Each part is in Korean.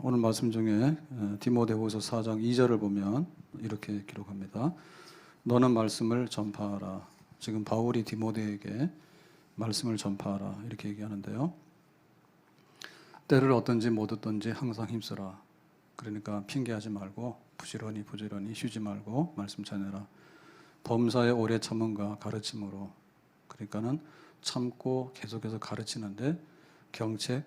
오늘 말씀 중에 디모데후서 4장 2절을 보면 이렇게 기록합니다. 너는 말씀을 전파하라. 지금 바울이 디모데에게 말씀을 전파하라 이렇게 얘기하는데요. 때를 얻든지 못 얻든지 항상 힘쓰라. 그러니까 핑계하지 말고 부지런히 쉬지 말고 말씀 전해라. 범사에 오래 참음과 가르침으로, 그러니까는 참고 계속해서 가르치는데 경책,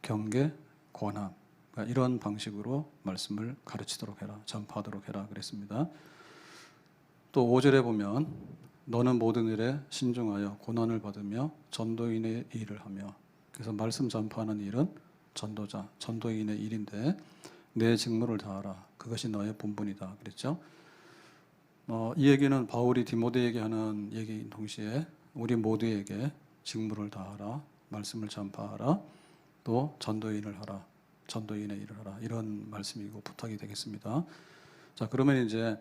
경계, 권함, 그러니까 이런 방식으로 말씀을 가르치도록 해라, 전파하도록 해라 그랬습니다. 또 5절에 보면 너는 모든 일에 신중하여 고난을 받으며 전도인의 일을 하며, 그래서 말씀 전파하는 일은 전도자, 전도인의 일인데 내 직무를 다하라. 그것이 너의 본분이다 그랬죠. 이 얘기는 바울이 디모데에게 하는 얘기인 동시에 우리 모두에게 직무를 다하라, 말씀을 전파하라, 또 전도인을 하라, 전도인의 일을 하라, 이런 말씀이고 부탁이 되겠습니다. 자, 그러면 이제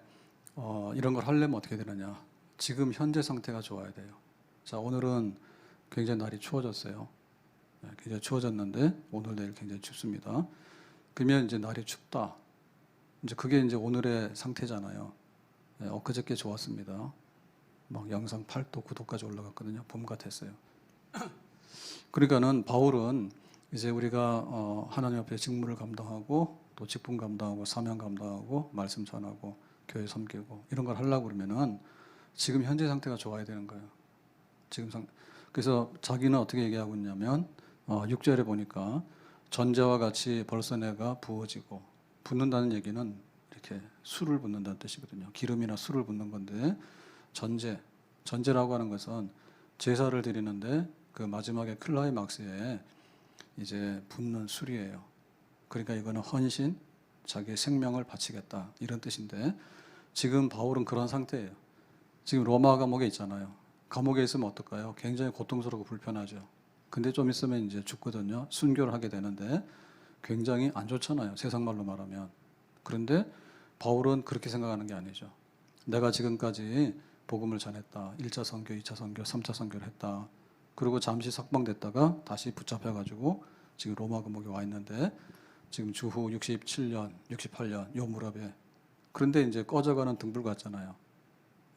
이런 걸 하려면 어떻게 되느냐? 지금 현재 상태가 좋아야 돼요. 자, 오늘은 굉장히 날이 추워졌어요. 굉장히 추워졌는데 오늘 내일 굉장히 춥습니다. 그러면 이제 날이 춥다. 이제 그게 이제 오늘의 상태잖아요. 엊그저께 좋았습니다. 막 영상 8도, 9도까지 올라갔거든요. 봄 같았어요. 그러니까는 바울은 이제 우리가 하나님 앞에 직무를 감당하고 또 직분 감당하고 사명 감당하고 말씀 전하고 교회 섬기고 이런 걸 하려고 그러면은 지금 현재 상태가 좋아야 되는 거예요. 그래서 자기는 어떻게 얘기하고 있냐면 6절에 보니까 전제와 같이 벌써 내가 부어지고, 붓는다는 얘기는 이렇게 술을 붓는다는 뜻이거든요. 기름이나 술을 붓는 건데 전제라고 하는 것은 제사를 드리는데 그 마지막에 클라이막스에 이제 붓는 술이에요. 그러니까 이거는 헌신, 자기의 생명을 바치겠다 이런 뜻인데 지금 바울은 그런 상태예요. 지금 로마 감옥에 있잖아요. 감옥에 있으면 어떨까요? 굉장히 고통스럽고 불편하죠. 근데 좀 있으면 이제 죽거든요. 순교를 하게 되는데 굉장히 안 좋잖아요. 세상 말로 말하면. 그런데 바울은 그렇게 생각하는 게 아니죠. 내가 지금까지 복음을 전했다. 1차 선교, 2차 선교, 3차 선교를 했다. 그리고 잠시 석방됐다가 다시 붙잡혀가지고 지금 로마 감옥에 와 있는데 지금 주후 67년, 68년 요 무렵에, 그런데 이제 꺼져가는 등불 같잖아요.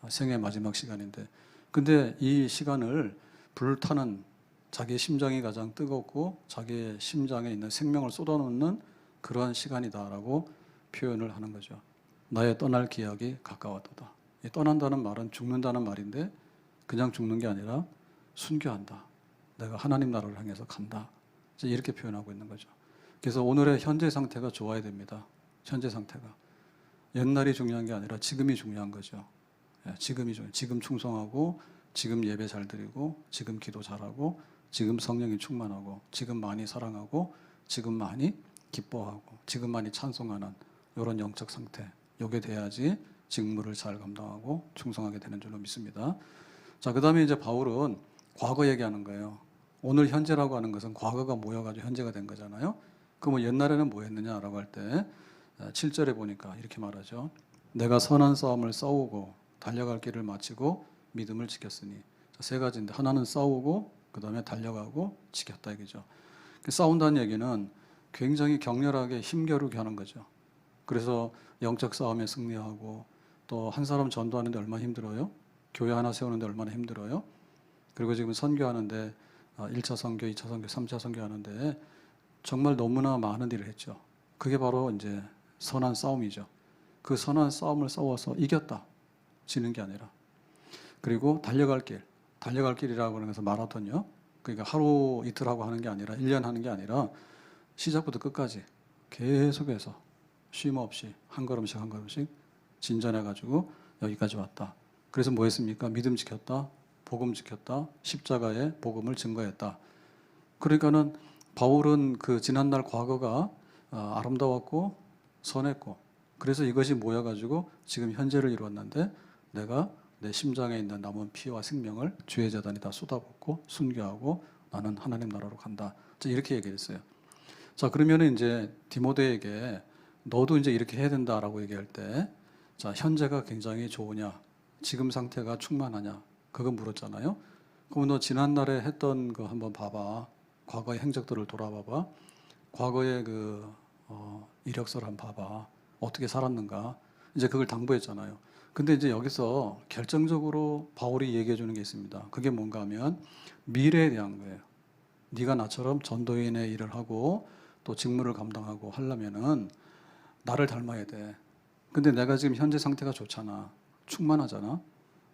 생의 마지막 시간인데, 근데 이 시간을 불타는, 자기의 심장이 가장 뜨겁고 자기의 심장에 있는 생명을 쏟아놓는 그러한 시간이다라고 표현을 하는 거죠. 나의 떠날 기약이 가까웠도다. 이 떠난다는 말은 죽는다는 말인데 그냥 죽는 게 아니라 순교한다. 내가 하나님 나라를 향해서 간다. 이렇게 표현하고 있는 거죠. 그래서 오늘의 현재 상태가 좋아야 됩니다. 현재 상태가. 옛날이 중요한 게 아니라 지금이 중요한 거죠. 지금이 중요해요. 지금 충성하고, 지금 예배 잘 드리고, 지금 기도 잘하고, 지금 성령이 충만하고, 지금 많이 사랑하고, 지금 많이 기뻐하고, 지금 많이 찬송하는 이런 영적 상태. 요게 돼야지 직무를 잘 감당하고 충성하게 되는 줄로 믿습니다. 자, 그 다음에 이제 바울은 과거 얘기하는 거예요. 오늘 현재라고 하는 것은 과거가 모여가지고 현재가 된 거잖아요. 그럼 옛날에는 뭐 했느냐라고 할 때 7절에 보니까 이렇게 말하죠. 내가 선한 싸움을 싸우고 달려갈 길을 마치고 믿음을 지켰으니. 자, 세 가지인데 하나는 싸우고 그 다음에 달려가고 지켰다 이거죠. 싸운다는 얘기는 굉장히 격렬하게 힘겨루게 하는 거죠. 그래서 영적 싸움에 승리하고, 또 한 사람 전도하는데 얼마나 힘들어요? 교회 하나 세우는데 얼마나 힘들어요? 그리고 지금 선교하는데 1차 선교, 2차 선교, 3차 선교 하는데 정말 너무나 많은 일을 했죠. 그게 바로 이제 선한 싸움이죠. 그 선한 싸움을 싸워서 이겼다. 지는 게 아니라. 그리고 달려갈 길이라고 하는 것은 마라톤이요. 그러니까 하루 이틀 하고 하는 게 아니라 1년 하는 게 아니라 시작부터 끝까지 계속해서 쉼 없이 한 걸음씩 한 걸음씩 진전해가지고 여기까지 왔다. 그래서 뭐 했습니까? 믿음 지켰다, 복음 지켰다, 십자가의 복음을 증거했다. 그러니까는 바울은 그 지난날 과거가 아름다웠고 선했고, 그래서 이것이 모여가지고 지금 현재를 이루었는데 내가 내 심장에 있는 남은 피와 생명을 주의 재단에 다 쏟아붓고 순교하고 나는 하나님 나라로 간다. 이렇게 얘기했어요. 자, 그러면은 이제 디모데에게 너도 이제 이렇게 해야 된다라고 얘기할 때, 자, 현재가 굉장히 좋으냐, 지금 상태가 충만하냐, 그거 물었잖아요. 그럼 너 지난날에 했던 거 한번 봐봐. 과거의 행적들을 돌아봐봐. 과거에 그 이력서를 한번 봐봐. 어떻게 살았는가. 이제 그걸 당부했잖아요. 근데 이제 여기서 결정적으로 바울이 얘기해 주는 게 있습니다. 그게 뭔가 하면 미래에 대한 거예요. 네가 나처럼 전도인의 일을 하고 또 직무를 감당하고 하려면은 나를 닮아야 돼. 근데 내가 지금 현재 상태가 좋잖아. 충만하잖아.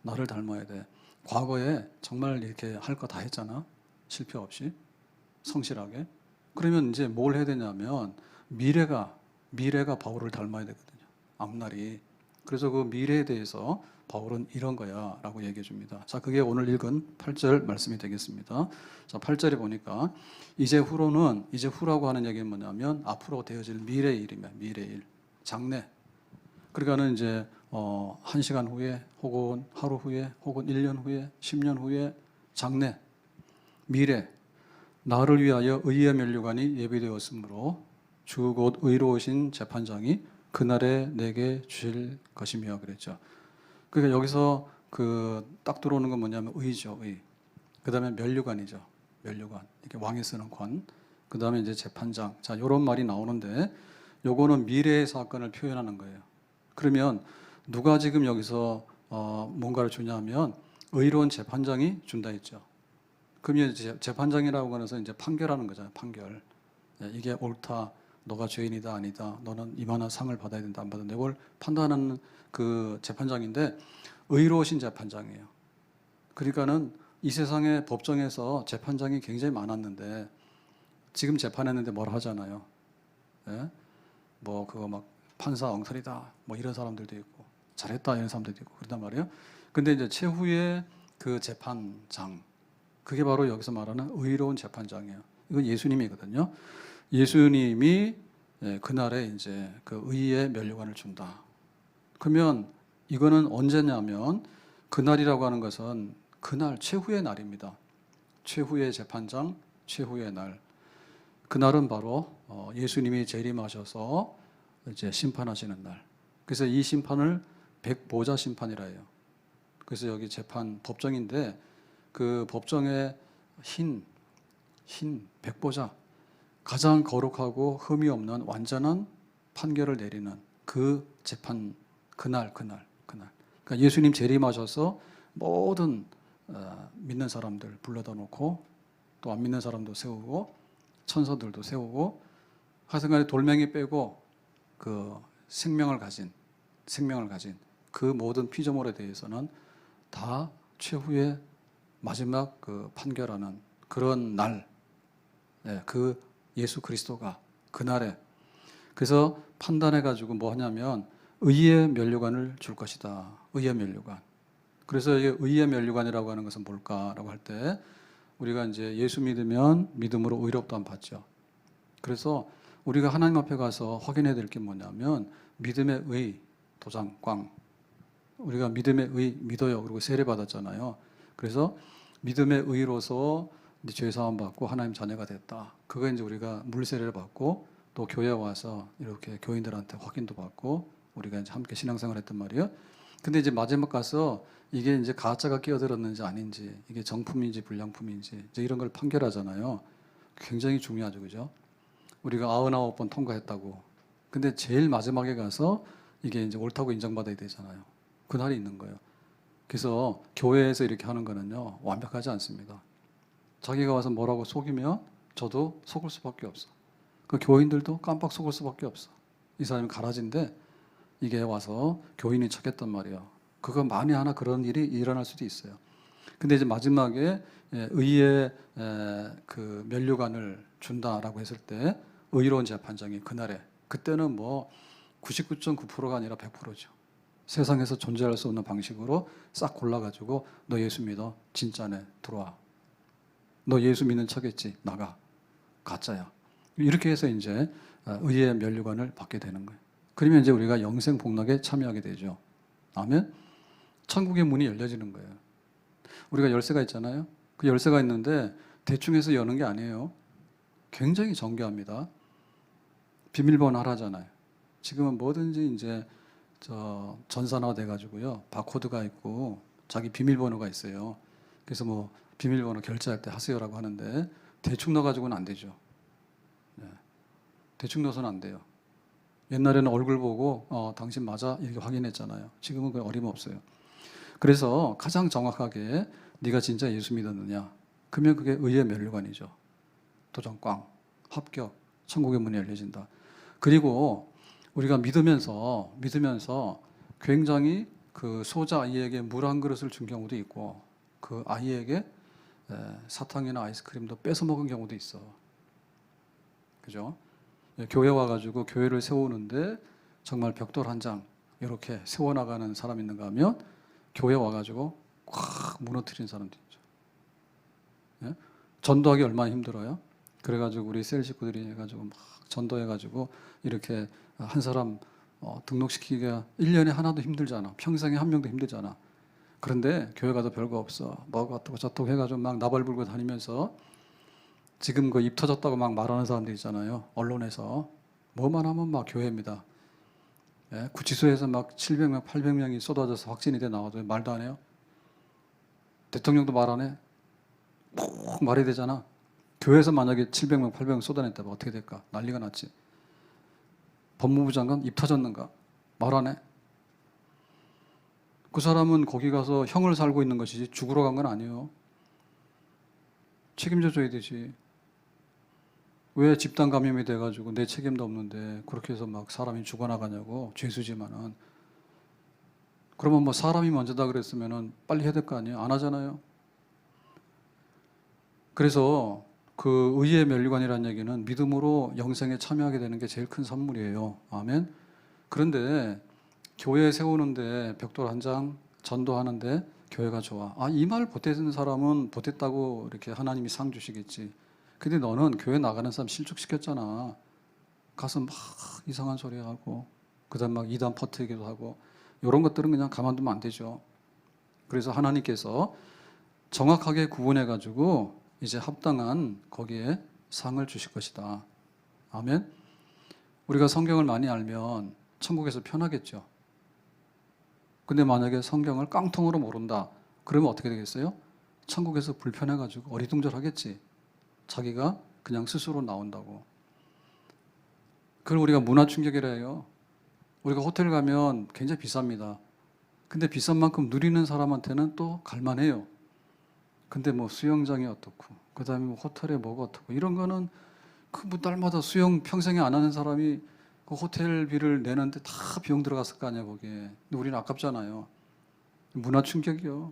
나를 닮아야 돼. 과거에 정말 이렇게 할 거 다 했잖아. 실패 없이. 성실하게. 그러면 이제 뭘 해야 되냐면 미래가 바울을 닮아야 되거든요. 앞날이. 그래서 그 미래에 대해서 바울은 이런 거야 라고 얘기해 줍니다. 자, 그게 오늘 읽은 8절 말씀이 되겠습니다. 자, 8절에 보니까 이제 후라고 하는 얘기는 뭐냐면 앞으로 되어질 미래의 일이며 미래의 일. 장래. 그러니까는 이제 1시간 후에 혹은 하루 후에 혹은 1년 후에 10년 후에 장래. 미래. 나를 위하여 의의 면류관이 예비되었으므로 주 곧 의로우신 재판장이 그날에 내게 주실 것이며 그랬죠. 그러니까 여기서 그 딱 들어오는 건 뭐냐면 의죠, 의. 그다음에 면류관이죠, 면류관. 이렇게 왕이 쓰는 관. 그다음에 이제 재판장. 자, 이런 말이 나오는데 요거는 미래의 사건을 표현하는 거예요. 그러면 누가 지금 여기서 뭔가를 주냐면 의로운 재판장이 준다 했죠. 그러면 이제 재판장이라고 하면서 이제 판결하는 거잖아요. 판결. 이게 옳다. 너가 죄인이다 아니다. 너는 이만한 상을 받아야 된다 안 받는다. 이걸 판단하는 그 재판장인데 의로우신 재판장이에요. 그러니까는 이 세상의 법정에서 재판장이 굉장히 많았는데 지금 재판했는데 뭘 하잖아요. 예? 뭐 그거 막 판사 엉터리다. 뭐 이런 사람들도 있고 잘했다 이런 사람들도 있고 그런단 말이에요. 근데 이제 최후의 그 재판장 그게 바로 여기서 말하는 의로운 재판장이에요. 이건 예수님이거든요. 예수님이 그날에 이제 그 의의 면류관을 준다. 그러면 이거는 언제냐면 그날이라고 하는 것은 그날 최후의 날입니다. 최후의 재판장, 최후의 날. 그날은 바로 예수님이 재림하셔서 이제 심판하시는 날. 그래서 이 심판을 백보자 심판이라 해요. 그래서 여기 재판 법정인데 그 법정에 흰 백보자 가장 거룩하고 흠이 없는 완전한 판결을 내리는 그 재판 그날. 그러니까 예수님 재림하셔서 모든 믿는 사람들 불러다 놓고 또 안 믿는 사람도 세우고 천사들도 세우고 하여튼간에 돌멩이 빼고 그 생명을 가진 그 모든 피조물에 대해서는 다 최후의 마지막 그 판결하는 그런 날, 그 예수 그리스도가 그날에 그래서 판단해가지고 뭐 하냐면 의의 면류관을 줄 것이다. 의의 면류관. 그래서 이게 의의 면류관이라고 하는 것은 뭘까라고 할 때 우리가 이제 예수 믿으면 믿음으로 의롭다함 받죠. 그래서 우리가 하나님 앞에 가서 확인해야 될 게 뭐냐면 믿음의 의 도장 꽝. 우리가 믿음의 의 믿어요. 그리고 세례 받았잖아요. 그래서 믿음의 의로서 죄 사함 받고 하나님 자녀가 됐다. 그거 이제 우리가 물 세례를 받고 또 교회 와서 이렇게 교인들한테 확인도 받고 우리가 이제 함께 신앙생활 했단 말이에요. 근데 이제 마지막 가서 이게 이제 가짜가 끼어들었는지 아닌지, 이게 정품인지 불량품인지 이제 이런 걸 판결하잖아요. 굉장히 중요하죠, 그죠? 우리가 99번 통과했다고. 근데 제일 마지막에 가서 이게 이제 옳다고 인정받아야 되잖아요. 그날이 있는 거예요. 그래서 교회에서 이렇게 하는 거는요, 완벽하지 않습니다. 자기가 와서 뭐라고 속이면 저도 속을 수밖에 없어. 그 교인들도 깜빡 속을 수밖에 없어. 이 사람이 가라진데 이게 와서 교인이 척했단 말이에요. 그거 만에 하나 그런 일이 일어날 수도 있어요. 근데 이제 마지막에 의의 그 면류관을 준다라고 했을 때 의로운 재판장이 그날에 그때는 뭐 99.9%가 아니라 100%죠. 세상에서 존재할 수 없는 방식으로 싹 골라가지고 너 예수 믿어 진짜네 들어와. 너 예수 믿는 척했지 나가 가짜야. 이렇게 해서 이제 의의 면류관을 받게 되는 거예요. 그러면 이제 우리가 영생 복락에 참여하게 되죠. 아멘. 천국의 문이 열려지는 거예요. 우리가 열쇠가 있잖아요. 그 열쇠가 있는데 대충 해서 여는 게 아니에요. 굉장히 정교합니다. 비밀번호 하라잖아요. 지금은 뭐든지 이제 전산화 돼가지고요. 바코드가 있고 자기 비밀번호가 있어요. 그래서 뭐 비밀번호 결제할 때 하세요라고 하는데 대충 넣어가지고는 안 되죠. 네. 대충 넣어서는 안 돼요. 옛날에는 얼굴 보고 당신 맞아 이렇게 확인했잖아요. 지금은 그 어림없어요. 그래서 가장 정확하게 네가 진짜 예수 믿었느냐? 그러면 그게 의의 면류관이죠. 도전 꽝, 합격, 천국의 문이 열려진다. 그리고 우리가 믿으면서 굉장히 그 소자 아이에게 물 한 그릇을 준 경우도 있고 그 아이에게 사탕이나 아이스크림도 뺏어 먹은 경우도 있어. 그죠? 교회 와가지고 교회를 세우는데 정말 벽돌 한 장 이렇게 세워나가는 사람 있는가 하면 교회 와가지고 콱 무너뜨린 사람도 있죠. 예? 전도하기 얼마나 힘들어요? 그래가지고 우리 셀 식구들이 해가지고 막 전도해가지고 이렇게 한 사람 등록시키기가 1년에 하나도 힘들잖아. 평생에 한 명도 힘들잖아. 그런데 교회 가도 별거 없어. 뭐 어떻고 저떻고 해가지고 막 나발 불고 다니면서 지금 그 입 터졌다고 막 말하는 사람들 있잖아요. 언론에서. 뭐만 하면 막 교회입니다. 예? 구치소에서 막 700명, 800명이 쏟아져서 확진이 돼 나와도 말도 안 해요. 대통령도 말 안 해. 꼭 말이 되잖아. 교회에서 만약에 700명, 800명 쏟아냈다면 어떻게 될까? 난리가 났지. 법무부 장관 입 터졌는가? 말 안 해. 그 사람은 거기 가서 형을 살고 있는 것이지 죽으러 간 건 아니에요. 책임져 줘야 되지. 왜 집단 감염이 돼가지고 내 책임도 없는데 그렇게 해서 막 사람이 죽어나가냐고. 죄수지만은. 그러면 뭐 사람이 먼저다 그랬으면은 빨리 해야 될 거 아니에요? 안 하잖아요. 그래서 그 의의 면류관이라는 얘기는 믿음으로 영생에 참여하게 되는 게 제일 큰 선물이에요. 아멘. 그런데 교회 세우는데 벽돌 한 장 전도하는데 교회가 좋아. 이 말 보태는 사람은 보탰다고 이렇게 하나님이 상 주시겠지. 근데 너는 교회 나가는 사람 실족시켰잖아. 가서 막 이상한 소리 하고 그다음 막 이단 퍼뜨리기도 하고 이런 것들은 그냥 가만두면 안 되죠. 그래서 하나님께서 정확하게 구분해 가지고 이제 합당한 거기에 상을 주실 것이다. 아멘. 우리가 성경을 많이 알면 천국에서 편하겠죠. 근데 만약에 성경을 깡통으로 모른다. 그러면 어떻게 되겠어요? 천국에서 불편해가지고 어리둥절하겠지. 자기가 그냥 스스로 나온다고. 그걸 우리가 문화 충격이라 해요. 우리가 호텔 가면 굉장히 비쌉니다. 근데 비싼 만큼 누리는 사람한테는 또 갈만해요. 근데 뭐 수영장이 어떻고, 그 다음에 뭐 호텔에 뭐가 어떻고, 이런 거는 그 뭐 달마다 수영 평생에 안 하는 사람이 그 호텔비를 내는데 다 비용 들어갔을 거 아니야, 거기에. 근데 우리는 아깝잖아요. 문화 충격이요.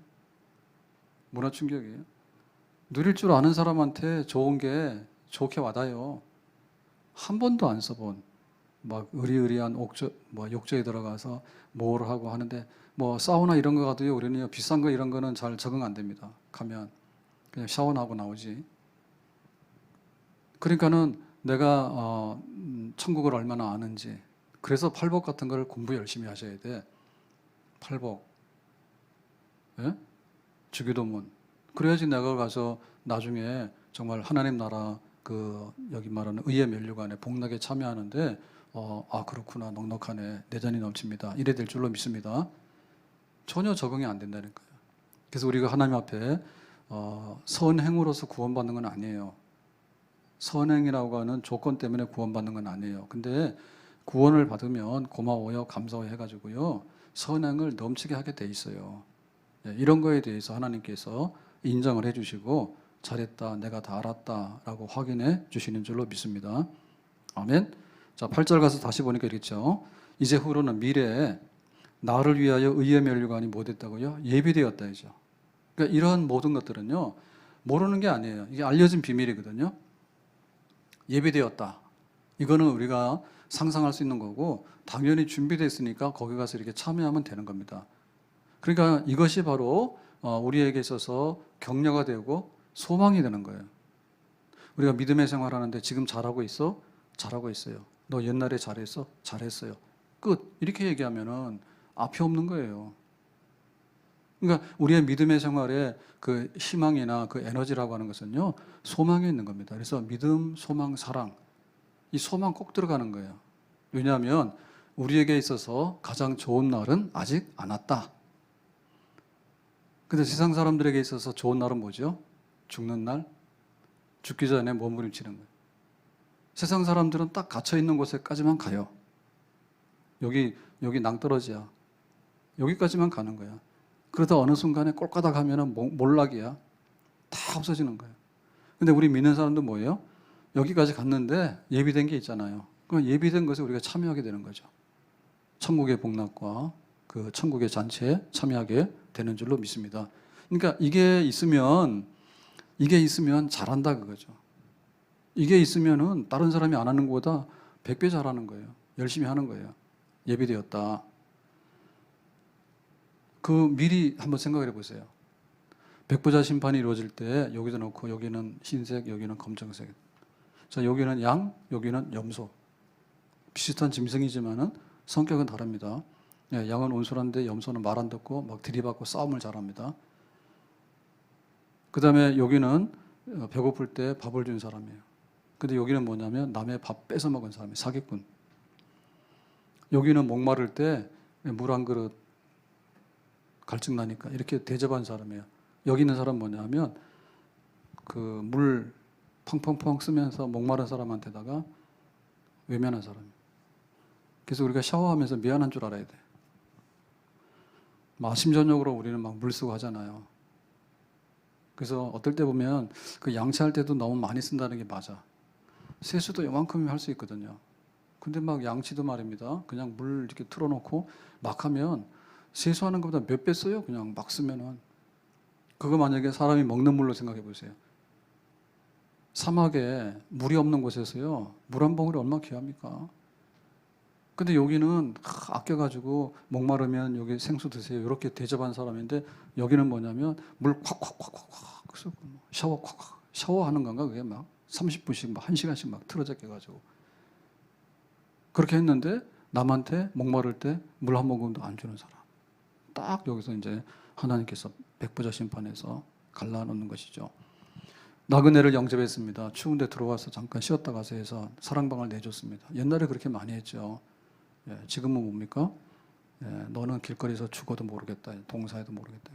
문화 충격이에요. 누릴 줄 아는 사람한테 좋은 게 좋게 와닿아요. 한 번도 안 써본 막 의리의리한 욕조에 들어가서 뭐를 하고 하는데 뭐 사우나 이런 거 가도요 우리는 비싼 거 이런 거는 잘 적응 안 됩니다. 가면 그냥 샤워나 하고 나오지. 그러니까는 내가 천국을 얼마나 아는지. 그래서 팔복 같은 걸 공부 열심히 하셔야 돼. 팔복, 예? 주기도문. 그래야지 내가 가서 나중에 정말 하나님 나라 그 여기 말하는 의의 면류관에 복락에 참여하는데 그렇구나 넉넉하네 내전이 넘칩니다. 이래 될 줄로 믿습니다. 전혀 적응이 안 된다니까요. 그래서 우리가 하나님 앞에 선행으로서 구원받는 건 아니에요. 선행이라고 하는 조건 때문에 구원받는 건 아니에요. 근데 구원을 받으면 고마워요, 감사해요 해가지고요 선행을 넘치게 하게 돼 있어요. 이런 거에 대해서 하나님께서 인정을 해주시고 잘했다, 내가 다 알았다라고 확인해 주시는 줄로 믿습니다. 아멘. 자, 8절 가서 다시 보니까 이랬죠. 이제 후로는 미래에 나를 위하여 의의 면류관이 뭐 됐다고요? 예비되었다 이죠. 그러니까 이런 모든 것들은요 모르는 게 아니에요. 이게 알려진 비밀이거든요. 예비되었다. 이거는 우리가 상상할 수 있는 거고 당연히 준비되어 있으니까 거기 가서 이렇게 참여하면 되는 겁니다. 그러니까 이것이 바로 우리에게 있어서 격려가 되고 소망이 되는 거예요. 우리가 믿음의 생활하는데 지금 잘하고 있어? 잘하고 있어요. 너 옛날에 잘했어? 잘했어요. 끝. 이렇게 얘기하면은 앞이 없는 거예요. 그러니까 우리의 믿음의 생활에 그 희망이나 그 에너지라고 하는 것은요, 소망에 있는 겁니다. 그래서 믿음, 소망, 사랑. 이 소망 꼭 들어가는 거예요. 왜냐하면 우리에게 있어서 가장 좋은 날은 아직 안 왔다. 근데 세상 사람들에게 있어서 좋은 날은 뭐죠? 죽는 날? 죽기 전에 몸부림치는 거예요. 세상 사람들은 딱 갇혀 있는 곳에까지만 가요. 여기 낭떠러지야. 여기까지만 가는 거야. 그러다 어느 순간에 꼴까닥 하면은 몰락이야. 다 없어지는 거예요. 근데 우리 믿는 사람도 뭐예요? 여기까지 갔는데 예비된 게 있잖아요. 그 예비된 것에 우리가 참여하게 되는 거죠. 천국의 복락과 그 천국의 잔치에 참여하게 되는 줄로 믿습니다. 그러니까 이게 있으면 잘한다 그거죠. 이게 있으면은 다른 사람이 안 하는 것보다 100배 잘하는 거예요. 열심히 하는 거예요. 예비되었다. 그 미리 한번 생각을 해보세요. 백보자 심판이 이루어질 때 여기도 놓고 여기는 흰색, 여기는 검정색. 자, 여기는 양, 여기는 염소. 비슷한 짐승이지만은 성격은 다릅니다. 예, 양은 온순한데 염소는 말 안 듣고 막 들이받고 싸움을 잘합니다. 그 다음에 여기는 배고플 때 밥을 준 사람이에요. 근데 여기는 뭐냐면 남의 밥 뺏어 먹은 사람이에요. 사기꾼. 여기는 목마를 때 물 한 그릇 갈증 나니까 이렇게 대접한 사람이에요. 여기 있는 사람 뭐냐면 그 물 펑펑펑 쓰면서 목마른 사람한테다가 외면한 사람이에요. 그래서 우리가 샤워하면서 미안한 줄 알아야 돼. 아침 저녁으로 우리는 막 물 쓰고 하잖아요. 그래서 어떨 때 보면 그 양치할 때도 너무 많이 쓴다는 게 맞아. 세수도 요만큼이면 할 수 있거든요. 근데 막 양치도 말입니다. 그냥 물 이렇게 틀어놓고 막 하면 세수하는 것보다 몇 배 써요. 그냥 막 쓰면은. 그거 만약에 사람이 먹는 물로 생각해 보세요. 사막에 물이 없는 곳에서요. 물 한 봉우리 얼마나 귀합니까? 근데 여기는 아껴가지고 목마르면 여기 생수 드세요. 이렇게 대접한 사람인데 여기는 뭐냐면 물 콱콱콱콱 샤워하는 건가? 그게 막 30분씩 막 1시간씩 막 틀어져 깨가지고 그렇게 했는데 남한테 목마를 때 물 한 모금도 안 주는 사람. 딱 여기서 이제 하나님께서 백보자 심판에서 갈라놓는 것이죠. 나그네를 영접했습니다. 추운데 들어와서 잠깐 쉬었다 가서 해서 사랑방을 내줬습니다. 옛날에 그렇게 많이 했죠. 예, 지금은 뭡니까? 예, 너는 길거리에서 죽어도 모르겠다. 동사해도 모르겠다.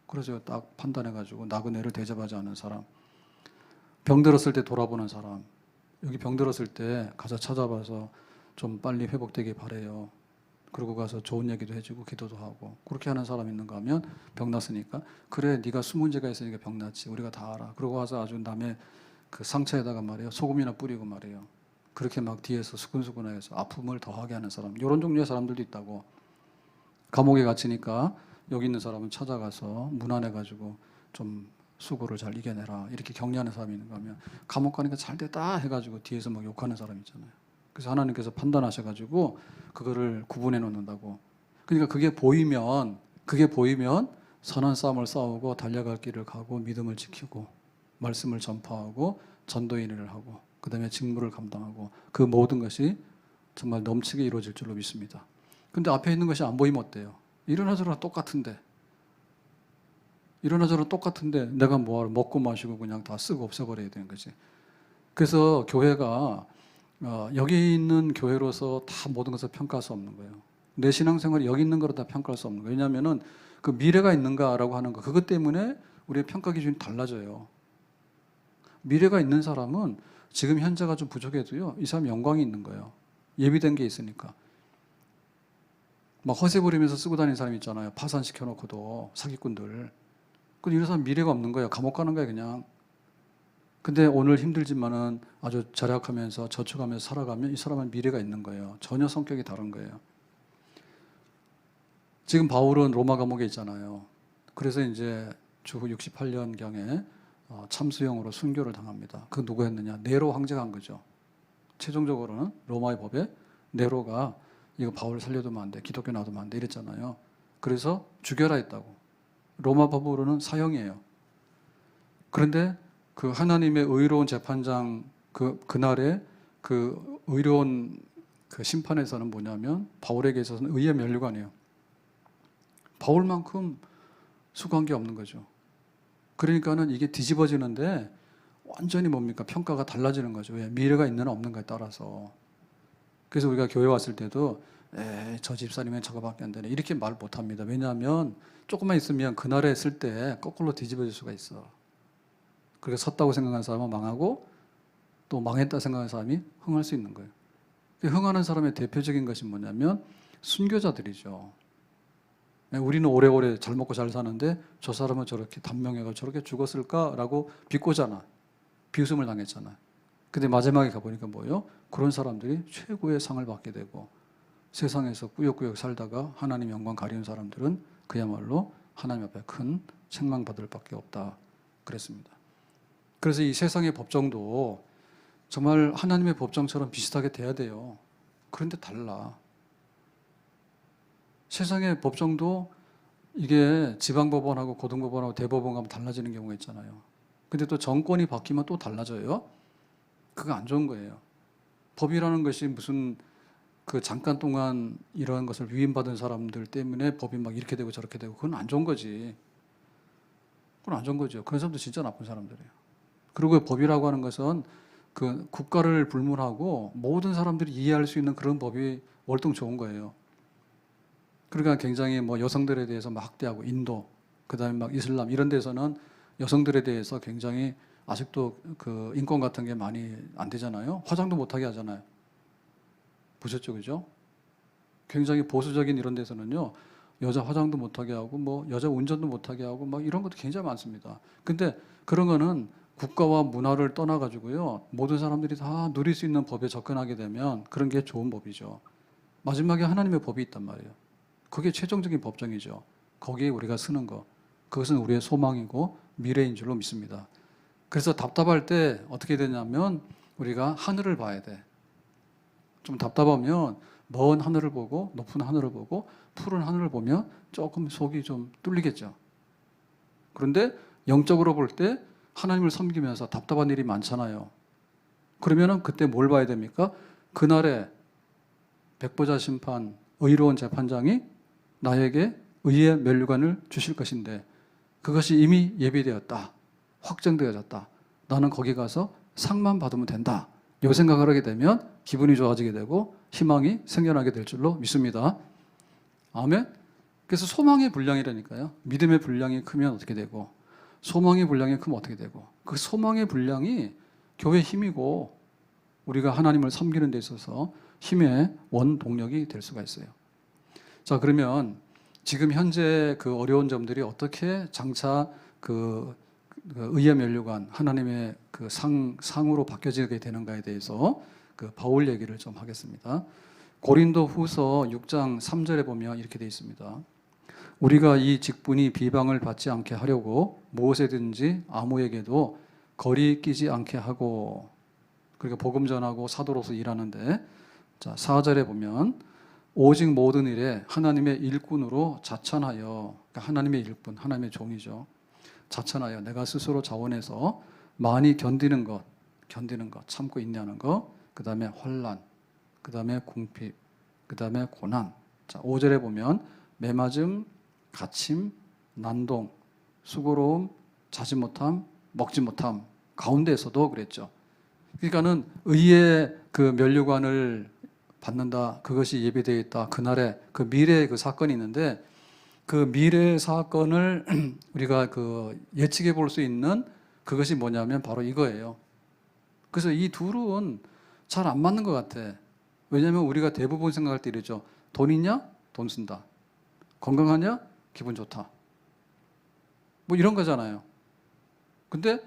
그래서 딱 판단해가지고 나그네를 대접하지 않는 사람. 병 들었을 때 돌아보는 사람. 여기 병 들었을 때 가서 찾아봐서 좀 빨리 회복되길 바래요. 그러고 가서 좋은 얘기도 해주고 기도도 하고 그렇게 하는 사람 있는가 하면 병 났으니까 그래 네가 수문제가 있으니까 병 났지 우리가 다 알아. 그러고 와서 아주 남의 그 상처에다가 말이에요 소금이나 뿌리고 말이에요. 그렇게 막 뒤에서 수근수근해서 아픔을 더하게 하는 사람 이런 종류의 사람들도 있다고. 감옥에 갇히니까 여기 있는 사람은 찾아가서 무난해가지고 좀 수고를 잘 이겨내라 이렇게 격려하는 사람이 있는가 하면 감옥 가니까 잘 됐다 해가지고 뒤에서 막 욕하는 사람 있잖아요. 그래서 하나님께서 판단하셔가지고 그거를 구분해 놓는다고. 그러니까 그게 보이면 선한 싸움을 싸우고 달려갈 길을 가고 믿음을 지키고 말씀을 전파하고 전도인 일을 하고 그다음에 직무를 감당하고 그 모든 것이 정말 넘치게 이루어질 줄로 믿습니다. 근데 앞에 있는 것이 안 보이면 어때요? 이러나 저러나 똑같은데 내가 뭐하러 먹고 마시고 그냥 다 쓰고 없애버려야 되는 거지. 그래서 교회가 여기 있는 교회로서 다 모든 것을 평가할 수 없는 거예요. 내 신앙생활이 여기 있는 거로 다 평가할 수 없는 거예요. 왜냐하면은 그 미래가 있는가라고 하는 거 그것 때문에 우리의 평가 기준이 달라져요. 미래가 있는 사람은 지금 현재가 좀 부족해도요. 이 사람 영광이 있는 거예요. 예비된 게 있으니까. 막 허세 부리면서 쓰고 다니는 사람 있잖아요. 파산시켜놓고도 사기꾼들. 근데 이런 사람 미래가 없는 거예요. 감옥 가는 거예요 그냥. 근데 오늘 힘들지만은 아주 절약하면서 저축하면서 살아가면 이 사람은 미래가 있는 거예요. 전혀 성격이 다른 거예요. 지금 바울은 로마 감옥에 있잖아요. 그래서 이제 주 68년경에 참수형으로 순교를 당합니다. 그 누구였느냐? 네로 황제가 한 거죠. 최종적으로는 로마의 법에 네로가 이거 바울 살려두면 안 돼. 기독교 놔두면 안 돼. 이랬잖아요. 그래서 죽여라 했다고. 로마 법으로는 사형이에요. 그런데 그 하나님의 의로운 재판장 그날의 그 의로운 그 심판에서는 뭐냐면 바울에게 있어서는 의의 면류관이에요. 바울만큼 수고한 게 없는 거죠. 그러니까는 이게 뒤집어지는데 완전히 뭡니까? 평가가 달라지는 거죠. 왜? 미래가 있느냐 없는가에 따라서. 그래서 우리가 교회 왔을 때도 저 집사님은 저거밖에 안 되네 이렇게 말 못합니다. 왜냐하면 조금만 있으면 그날에 했을 때 거꾸로 뒤집어질 수가 있어. 그렇게 섰다고 생각하는 사람은 망하고 또 망했다 생각하는 사람이 흥할 수 있는 거예요. 흥하는 사람의 대표적인 것이 뭐냐면 순교자들이죠. 우리는 오래오래 잘 먹고 잘 사는데 저 사람은 저렇게 단명해가 저렇게 죽었을까라고 비꼬잖아. 비웃음을 당했잖아. 근데 마지막에 가보니까 뭐예요? 그런 사람들이 최고의 상을 받게 되고 세상에서 꾸역꾸역 살다가 하나님 영광 가리운 사람들은 그야말로 하나님 앞에 큰 책망받을 밖에 없다. 그랬습니다. 그래서 이 세상의 법정도 정말 하나님의 법정처럼 비슷하게 돼야 돼요. 그런데 달라. 세상의 법정도 이게 지방법원하고 고등법원하고 대법원 가면 달라지는 경우가 있잖아요. 근데 또 정권이 바뀌면 또 달라져요. 그거 안 좋은 거예요. 법이라는 것이 무슨 그 잠깐 동안 이러한 것을 위임받은 사람들 때문에 법이 막 이렇게 되고 저렇게 되고 그건 안 좋은 거지. 그건 안 좋은 거죠. 그런 사람들 진짜 나쁜 사람들이에요. 그리고 법이라고 하는 것은 그 국가를 불문하고 모든 사람들이 이해할 수 있는 그런 법이 월등 좋은 거예요. 그러니까 굉장히 뭐 여성들에 대해서 막 학대하고 인도, 그다음에 막 이슬람 이런 데서는 여성들에 대해서 굉장히 아직도 그 인권 같은 게 많이 안 되잖아요. 화장도 못하게 하잖아요. 보셨죠, 그죠? 굉장히 보수적인 이런 데서는요, 여자 화장도 못하게 하고 뭐 여자 운전도 못하게 하고 막 이런 것도 굉장히 많습니다. 근데 그런 거는 국가와 문화를 떠나가지고요, 모든 사람들이 다 누릴 수 있는 법에 접근하게 되면 그런 게 좋은 법이죠. 마지막에 하나님의 법이 있단 말이에요. 그게 최종적인 법정이죠. 거기에 우리가 쓰는 거. 그것은 우리의 소망이고 미래인 줄로 믿습니다. 그래서 답답할 때 어떻게 되냐면 우리가 하늘을 봐야 돼. 좀 답답하면 먼 하늘을 보고 높은 하늘을 보고 푸른 하늘을 보면 조금 속이 좀 뚫리겠죠. 그런데 영적으로 볼 때 하나님을 섬기면서 답답한 일이 많잖아요. 그러면은 그때 뭘 봐야 됩니까? 그날에 백보자 심판, 의로운 재판장이 나에게 의의 면류관을 주실 것인데 그것이 이미 예비되었다. 확정되어졌다. 나는 거기 가서 상만 받으면 된다. 이 생각을 하게 되면 기분이 좋아지게 되고 희망이 생겨나게 될 줄로 믿습니다. 아멘. 그래서 소망의 분량이라니까요. 믿음의 분량이 크면 어떻게 되고 소망의 분량이 크면 어떻게 되고 그 소망의 분량이 교회의 힘이고 우리가 하나님을 섬기는 데 있어서 힘의 원동력이 될 수가 있어요. 자, 그러면 지금 현재 그 어려운 점들이 어떻게 장차 그 의의 면류관 하나님의 그 상으로 바뀌어지게 되는가에 대해서 그 바울 얘기를 좀 하겠습니다. 고린도후서 6장 3절에 보면 이렇게 되어 있습니다. 우리가 이 직분이 비방을 받지 않게 하려고 무엇에든지 아무에게도 거리 끼지 않게 하고, 그러니까 복음 전하고 사도로서 일하는데, 자 4절에 보면 오직 모든 일에 하나님의 일꾼으로 자천하여, 그러니까 하나님의 일꾼, 하나님의 종이죠. 자천하여 내가 스스로 자원해서 많이 견디는 것, 참고 인내하는 것, 그 다음에 환난, 그 다음에 궁핍, 그 다음에 고난. 자 5절에 보면 매맞음, 갇힘, 난동, 수고로움, 자지 못함, 먹지 못함 가운데에서도 그랬죠. 그러니까는 의의 그 면류관을 받는다. 그것이 예비되어 있다. 그날에 그 미래의 그 사건이 있는데 그 미래의 사건을 우리가 그 예측해 볼 수 있는 그것이 뭐냐면 바로 이거예요. 그래서 이 둘은 잘 안 맞는 것 같아. 왜냐하면 우리가 대부분 생각할 때 이러죠. 돈 있냐? 돈 쓴다. 건강하냐? 기분 좋다. 뭐 이런 거잖아요. 근데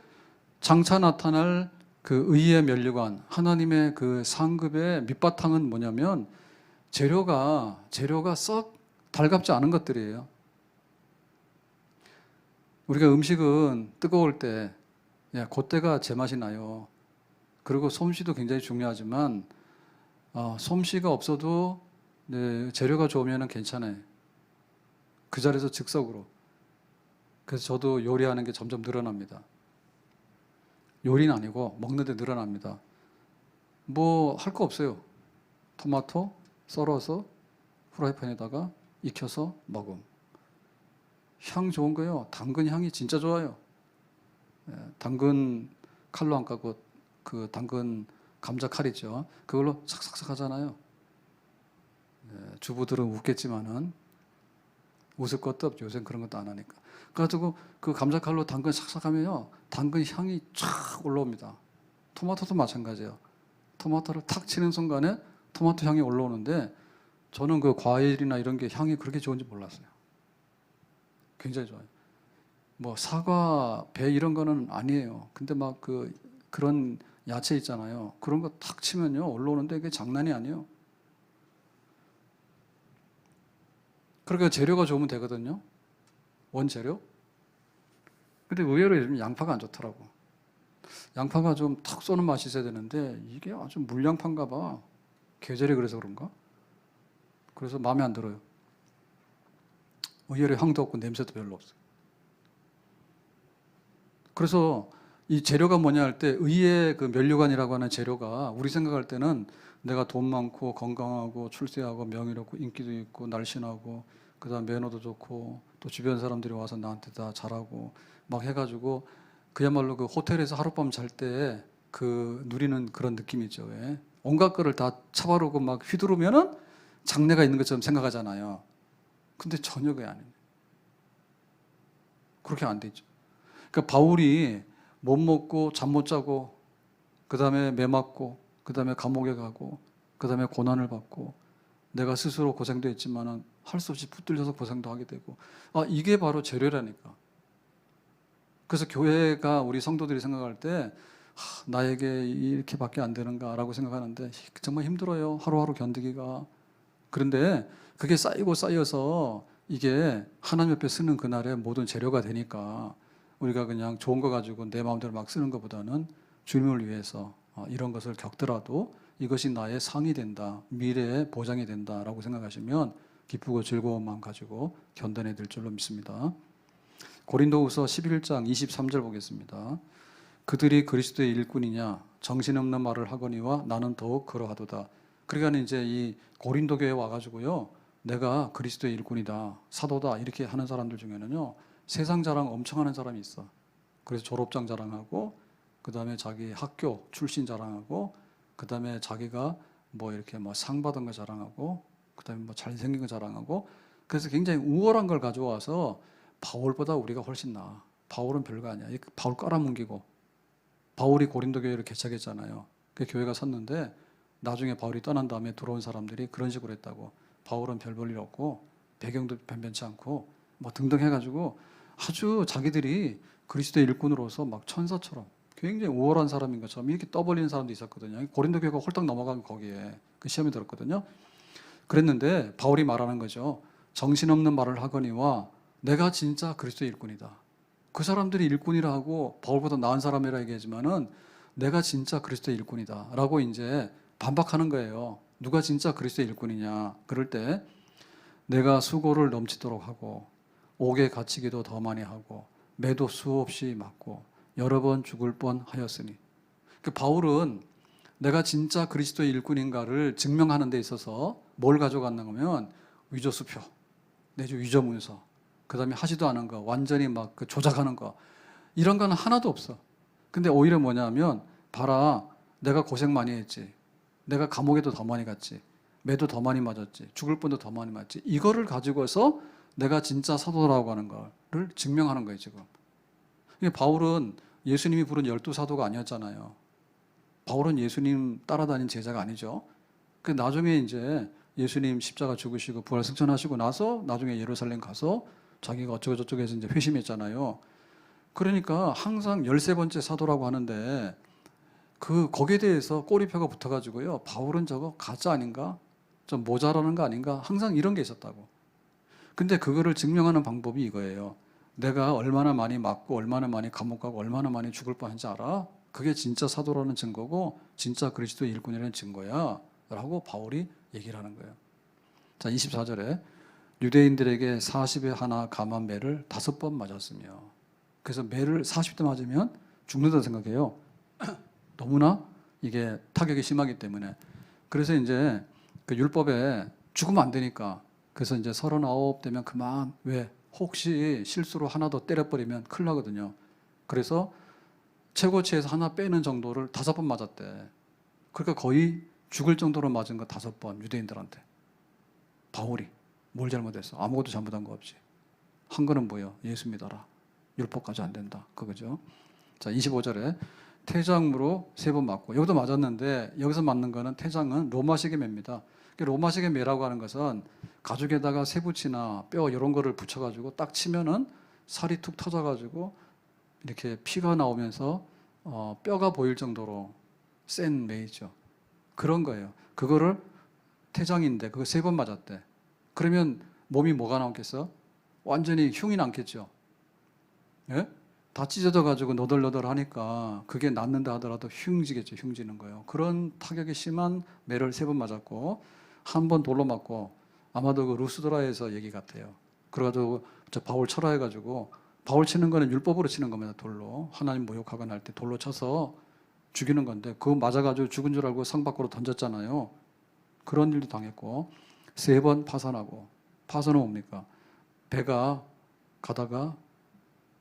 장차 나타날 그 의의 면류관, 하나님의 그 상급의 밑바탕은 뭐냐면 재료가 썩 달갑지 않은 것들이에요. 우리가 음식은 뜨거울 때, 그때가 제맛이 나요. 그리고 솜씨도 굉장히 중요하지만, 솜씨가 없어도 재료가 좋으면 괜찮아요. 그 자리에서 즉석으로. 그래서 저도 요리하는 게 점점 늘어납니다. 요리는 아니고 먹는데 늘어납니다. 뭐 할 거 없어요. 토마토 썰어서 프라이팬에다가 익혀서 먹음. 향 좋은 거요. 당근 향이 진짜 좋아요. 당근 칼로 안 까고 그 당근 감자 칼이죠. 그걸로 삭삭삭 하잖아요. 주부들은 웃겠지만은 웃을 것도 없죠. 요새는 그런 것도 안 하니까. 그래가지고 그 감자 칼로 당근 삭삭하면요, 당근 향이 쫙 올라옵니다. 토마토도 마찬가지예요. 토마토를 탁 치는 순간에 토마토 향이 올라오는데 저는 그 과일이나 이런 게 향이 그렇게 좋은지 몰랐어요. 굉장히 좋아요. 뭐 사과, 배 이런 거는 아니에요. 근데 막 그런 야채 있잖아요. 그런 거 탁 치면요 올라오는데 그게 장난이 아니에요. 그러니까 재료가 좋으면 되거든요. 원재료. 근데 의외로 요즘 양파가 안 좋더라고. 양파가 좀 탁 쏘는 맛이 있어야 되는데 이게 아주 물양파인가 봐. 계절이 그래서 그런가? 그래서 마음에 안 들어요. 의외로 향도 없고 냄새도 별로 없어요. 그래서 이 재료가 뭐냐 할 때 의의 그 면류관이라고 하는 재료가 우리 생각할 때는 내가 돈 많고 건강하고 출세하고 명예롭고 인기도 있고 날씬하고 그다음 매너도 좋고 또 주변 사람들이 와서 나한테 다 잘하고 막 해가지고 그야말로 그 호텔에서 하룻밤 잘 때 그 누리는 그런 느낌이죠. 왜? 온갖 거를 다 차바르고 막 휘두르면은 장래가 있는 것처럼 생각하잖아요. 근데 전혀 그게 아니에요. 그렇게 안 되죠. 그러니까 바울이 못 먹고 잠 못 자고 그다음에 매 맞고 그다음에 감옥에 가고 그다음에 고난을 받고 내가 스스로 고생도 했지만은 할 수 없이 붙들려서 고생도 하게 되고 이게 바로 재료라니까. 그래서 교회가 우리 성도들이 생각할 때 나에게 이렇게밖에 안 되는가라고 생각하는데 정말 힘들어요. 하루하루 견디기가. 그런데 그게 쌓이고 쌓여서 이게 하나님 옆에 쓰는 그날의 모든 재료가 되니까 우리가 그냥 좋은 거 가지고 내 마음대로 막 쓰는 것보다는 주님을 위해서 이런 것을 겪더라도 이것이 나의 상이 된다. 미래의 보장이 된다라고 생각하시면 기쁘고 즐거운 마음 가지고 견뎌내야 될 줄로 믿습니다. 고린도후서 11장 23절 보겠습니다. 그들이 그리스도의 일꾼이냐 정신없는 말을 하거니와 나는 더욱 그러하도다. 그러니까 이제 이 고린도 교회에 와가지고요 내가 그리스도의 일꾼이다 사도다 이렇게 하는 사람들 중에는요 세상 자랑 엄청 하는 사람이 있어. 그래서 졸업장 자랑하고 그 다음에 자기 학교 출신 자랑하고 그 다음에 자기가 뭐 이렇게 뭐 상 받은 거 자랑하고 그 다음에 뭐 잘생긴 거 자랑하고 그래서 굉장히 우월한 걸 가져와서 바울보다 우리가 훨씬 나아. 바울은 별거 아니야. 바울 깔아뭉개고 바울이 고린도 교회를 개척했잖아요. 그 교회가 섰는데 나중에 바울이 떠난 다음에 들어온 사람들이 그런 식으로 했다고. 바울은 별 볼 일 없고 배경도 변변치 않고 뭐 등등 해가지고 아주 자기들이 그리스도의 일꾼으로서 막 천사처럼 굉장히 우월한 사람인 것처럼 이렇게 떠벌리는 사람도 있었거든요. 고린도 교회가 홀딱 넘어간 거기에 그 시험이 들었거든요. 그랬는데 바울이 말하는 거죠. 정신없는 말을 하거니와 내가 진짜 그리스도의 일꾼이다. 그 사람들이 일꾼이라 하고 바울보다 나은 사람이라 얘기하지만은 내가 진짜 그리스도의 일꾼이다 라고 이제 반박하는 거예요. 누가 진짜 그리스도의 일꾼이냐. 그럴 때 내가 수고를 넘치도록 하고 옥에 갇히기도 더 많이 하고 매도 수없이 맞고 여러 번 죽을 뻔하였으니. 그 바울은 내가 진짜 그리스도의 일꾼인가를 증명하는 데 있어서 뭘 가져갔나 하면 위조수표, 내주 위조문서, 그 다음에 하지도 않은 거, 완전히 막 그 조작하는 거 이런 거는 하나도 없어. 근데 오히려 뭐냐면 봐라 내가 고생 많이 했지. 내가 감옥에도 더 많이 갔지. 매도 더 많이 맞았지. 죽을 뻔도 더 많이 맞지. 이거를 가지고서 내가 진짜 사도라고 하는 거를 증명하는 거예요 지금. 바울은 예수님이 부른 12사도가 아니었잖아요. 바울은 예수님 따라다닌 제자가 아니죠. 그 나중에 이제 예수님 십자가 죽으시고 부활 승천하시고 나서 나중에 예루살렘 가서 자기가 어쩌고 저쩌고 해서 이제 회심했잖아요. 그러니까 항상 13번째 사도라고 하는데 거기에 대해서 꼬리표가 붙어가지고요. 바울은 저거 가짜 아닌가? 좀 모자라는 거 아닌가? 항상 이런 게 있었다고. 근데 그거를 증명하는 방법이 이거예요. 내가 얼마나 많이 맞고 얼마나 많이 감옥 가고 얼마나 많이 죽을 뻔한지 알아? 그게 진짜 사도라는 증거고 진짜 그리스도의 일꾼이라는 증거야 라고 바울이 얘기를 하는 거예요. 자 24절에 유대인들에게 40에 하나 감한 매를 5번 맞았으며 그래서 매를 40대 맞으면 죽는다 생각해요. 너무나 이게 타격이 심하기 때문에. 그래서 이제 그 율법에 죽으면 안 되니까 그래서 이제 39 되면 그만. 왜? 혹시 실수로 하나 더 때려버리면 큰일 나거든요. 그래서 최고치에서 하나 빼는 정도를 5번 맞았대. 그러니까 거의 죽을 정도로 맞은 거 5번 유대인들한테. 바울이 뭘 잘못했어? 아무것도 잘못한 거 없이. 한 거는 뭐예요? 예수 믿어라. 율법까지 안 된다. 그거죠. 자 25절에 태장으로 3번 맞고 여기도 맞았는데 여기서 맞는 거는 태장은 로마식의 매입니다. 로마식의 매라고 하는 것은 가죽에다가 쇠붙이나 뼈 이런 거를 붙여가지고 딱 치면은 살이 툭 터져가지고 이렇게 피가 나오면서 뼈가 보일 정도로 센 매이죠. 그런 거예요. 그거를 태장인데 그거 3번 맞았대. 그러면 몸이 뭐가 나오겠어? 완전히 흉이 남겠죠. 예? 다 찢어져 가지고 너덜너덜 하니까 그게 낫는다 하더라도 흉지겠죠. 흉지는 거예요. 그런 타격이 심한 매를 3번 맞았고 한 번 돌로 맞고 아마도 그 루스드라에서 얘기 같아요. 그래가지고 저 바울 철화해가지고 바울 치는 거는 율법으로 치는 겁니다. 돌로 하나님 모욕하거나 할 때 돌로 쳐서 죽이는 건데 그거 맞아가지고 죽은 줄 알고 성 밖으로 던졌잖아요. 그런 일도 당했고 3번 파산하고 파산은 뭡니까? 배가 가다가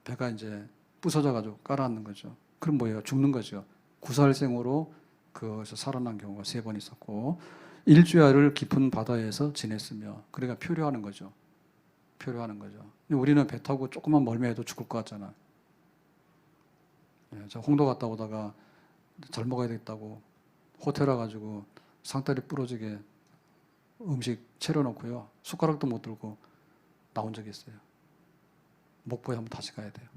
배가 이제 부서져 가지고 깔아앉는 거죠. 그럼 뭐예요? 죽는 거죠. 구살생으로 그것에서 살아난 경우가 3번 있었고 일주야를 깊은 바다에서 지냈으며 그러니까 표류하는 거죠. 표류하는 거죠. 근데 우리는 배 타고 조금만 멀미해도 죽을 것 같잖아. 예, 저 홍도 갔다 오다가 잘 먹어야 되겠다고 호텔 와가지고 상다리 부러지게 음식 차려놓고요. 숟가락도 못 들고 나온 적이 있어요. 목포에 한번 다시 가야 돼요.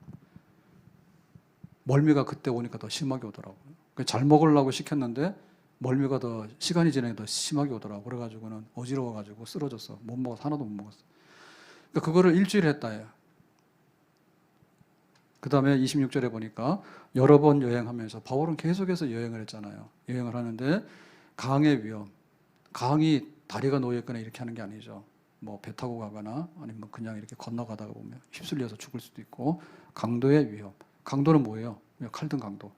멀미가 그때 오니까 더 심하게 오더라고요. 잘 먹으려고 시켰는데 멀미가 더 시간이 지나니까 더 심하게 오더라고요. 그래가지고는 어지러워가지고 쓰러졌어. 못 먹어서 하나도 못 먹었어. 그러니까 그거를 일주일 했다예요. 그 다음에 26절에 보니까 여러 번 여행하면서 바울은 계속해서 여행을 했잖아요. 여행을 하는데 강의 위험. 강이 다리가 놓여있거나 이렇게 하는 게 아니죠. 뭐 배 타고 가거나 아니면 그냥 이렇게 건너가다가 보면 휩쓸려서 죽을 수도 있고 강도의 위험. 강도는 뭐예요? 칼든 강도.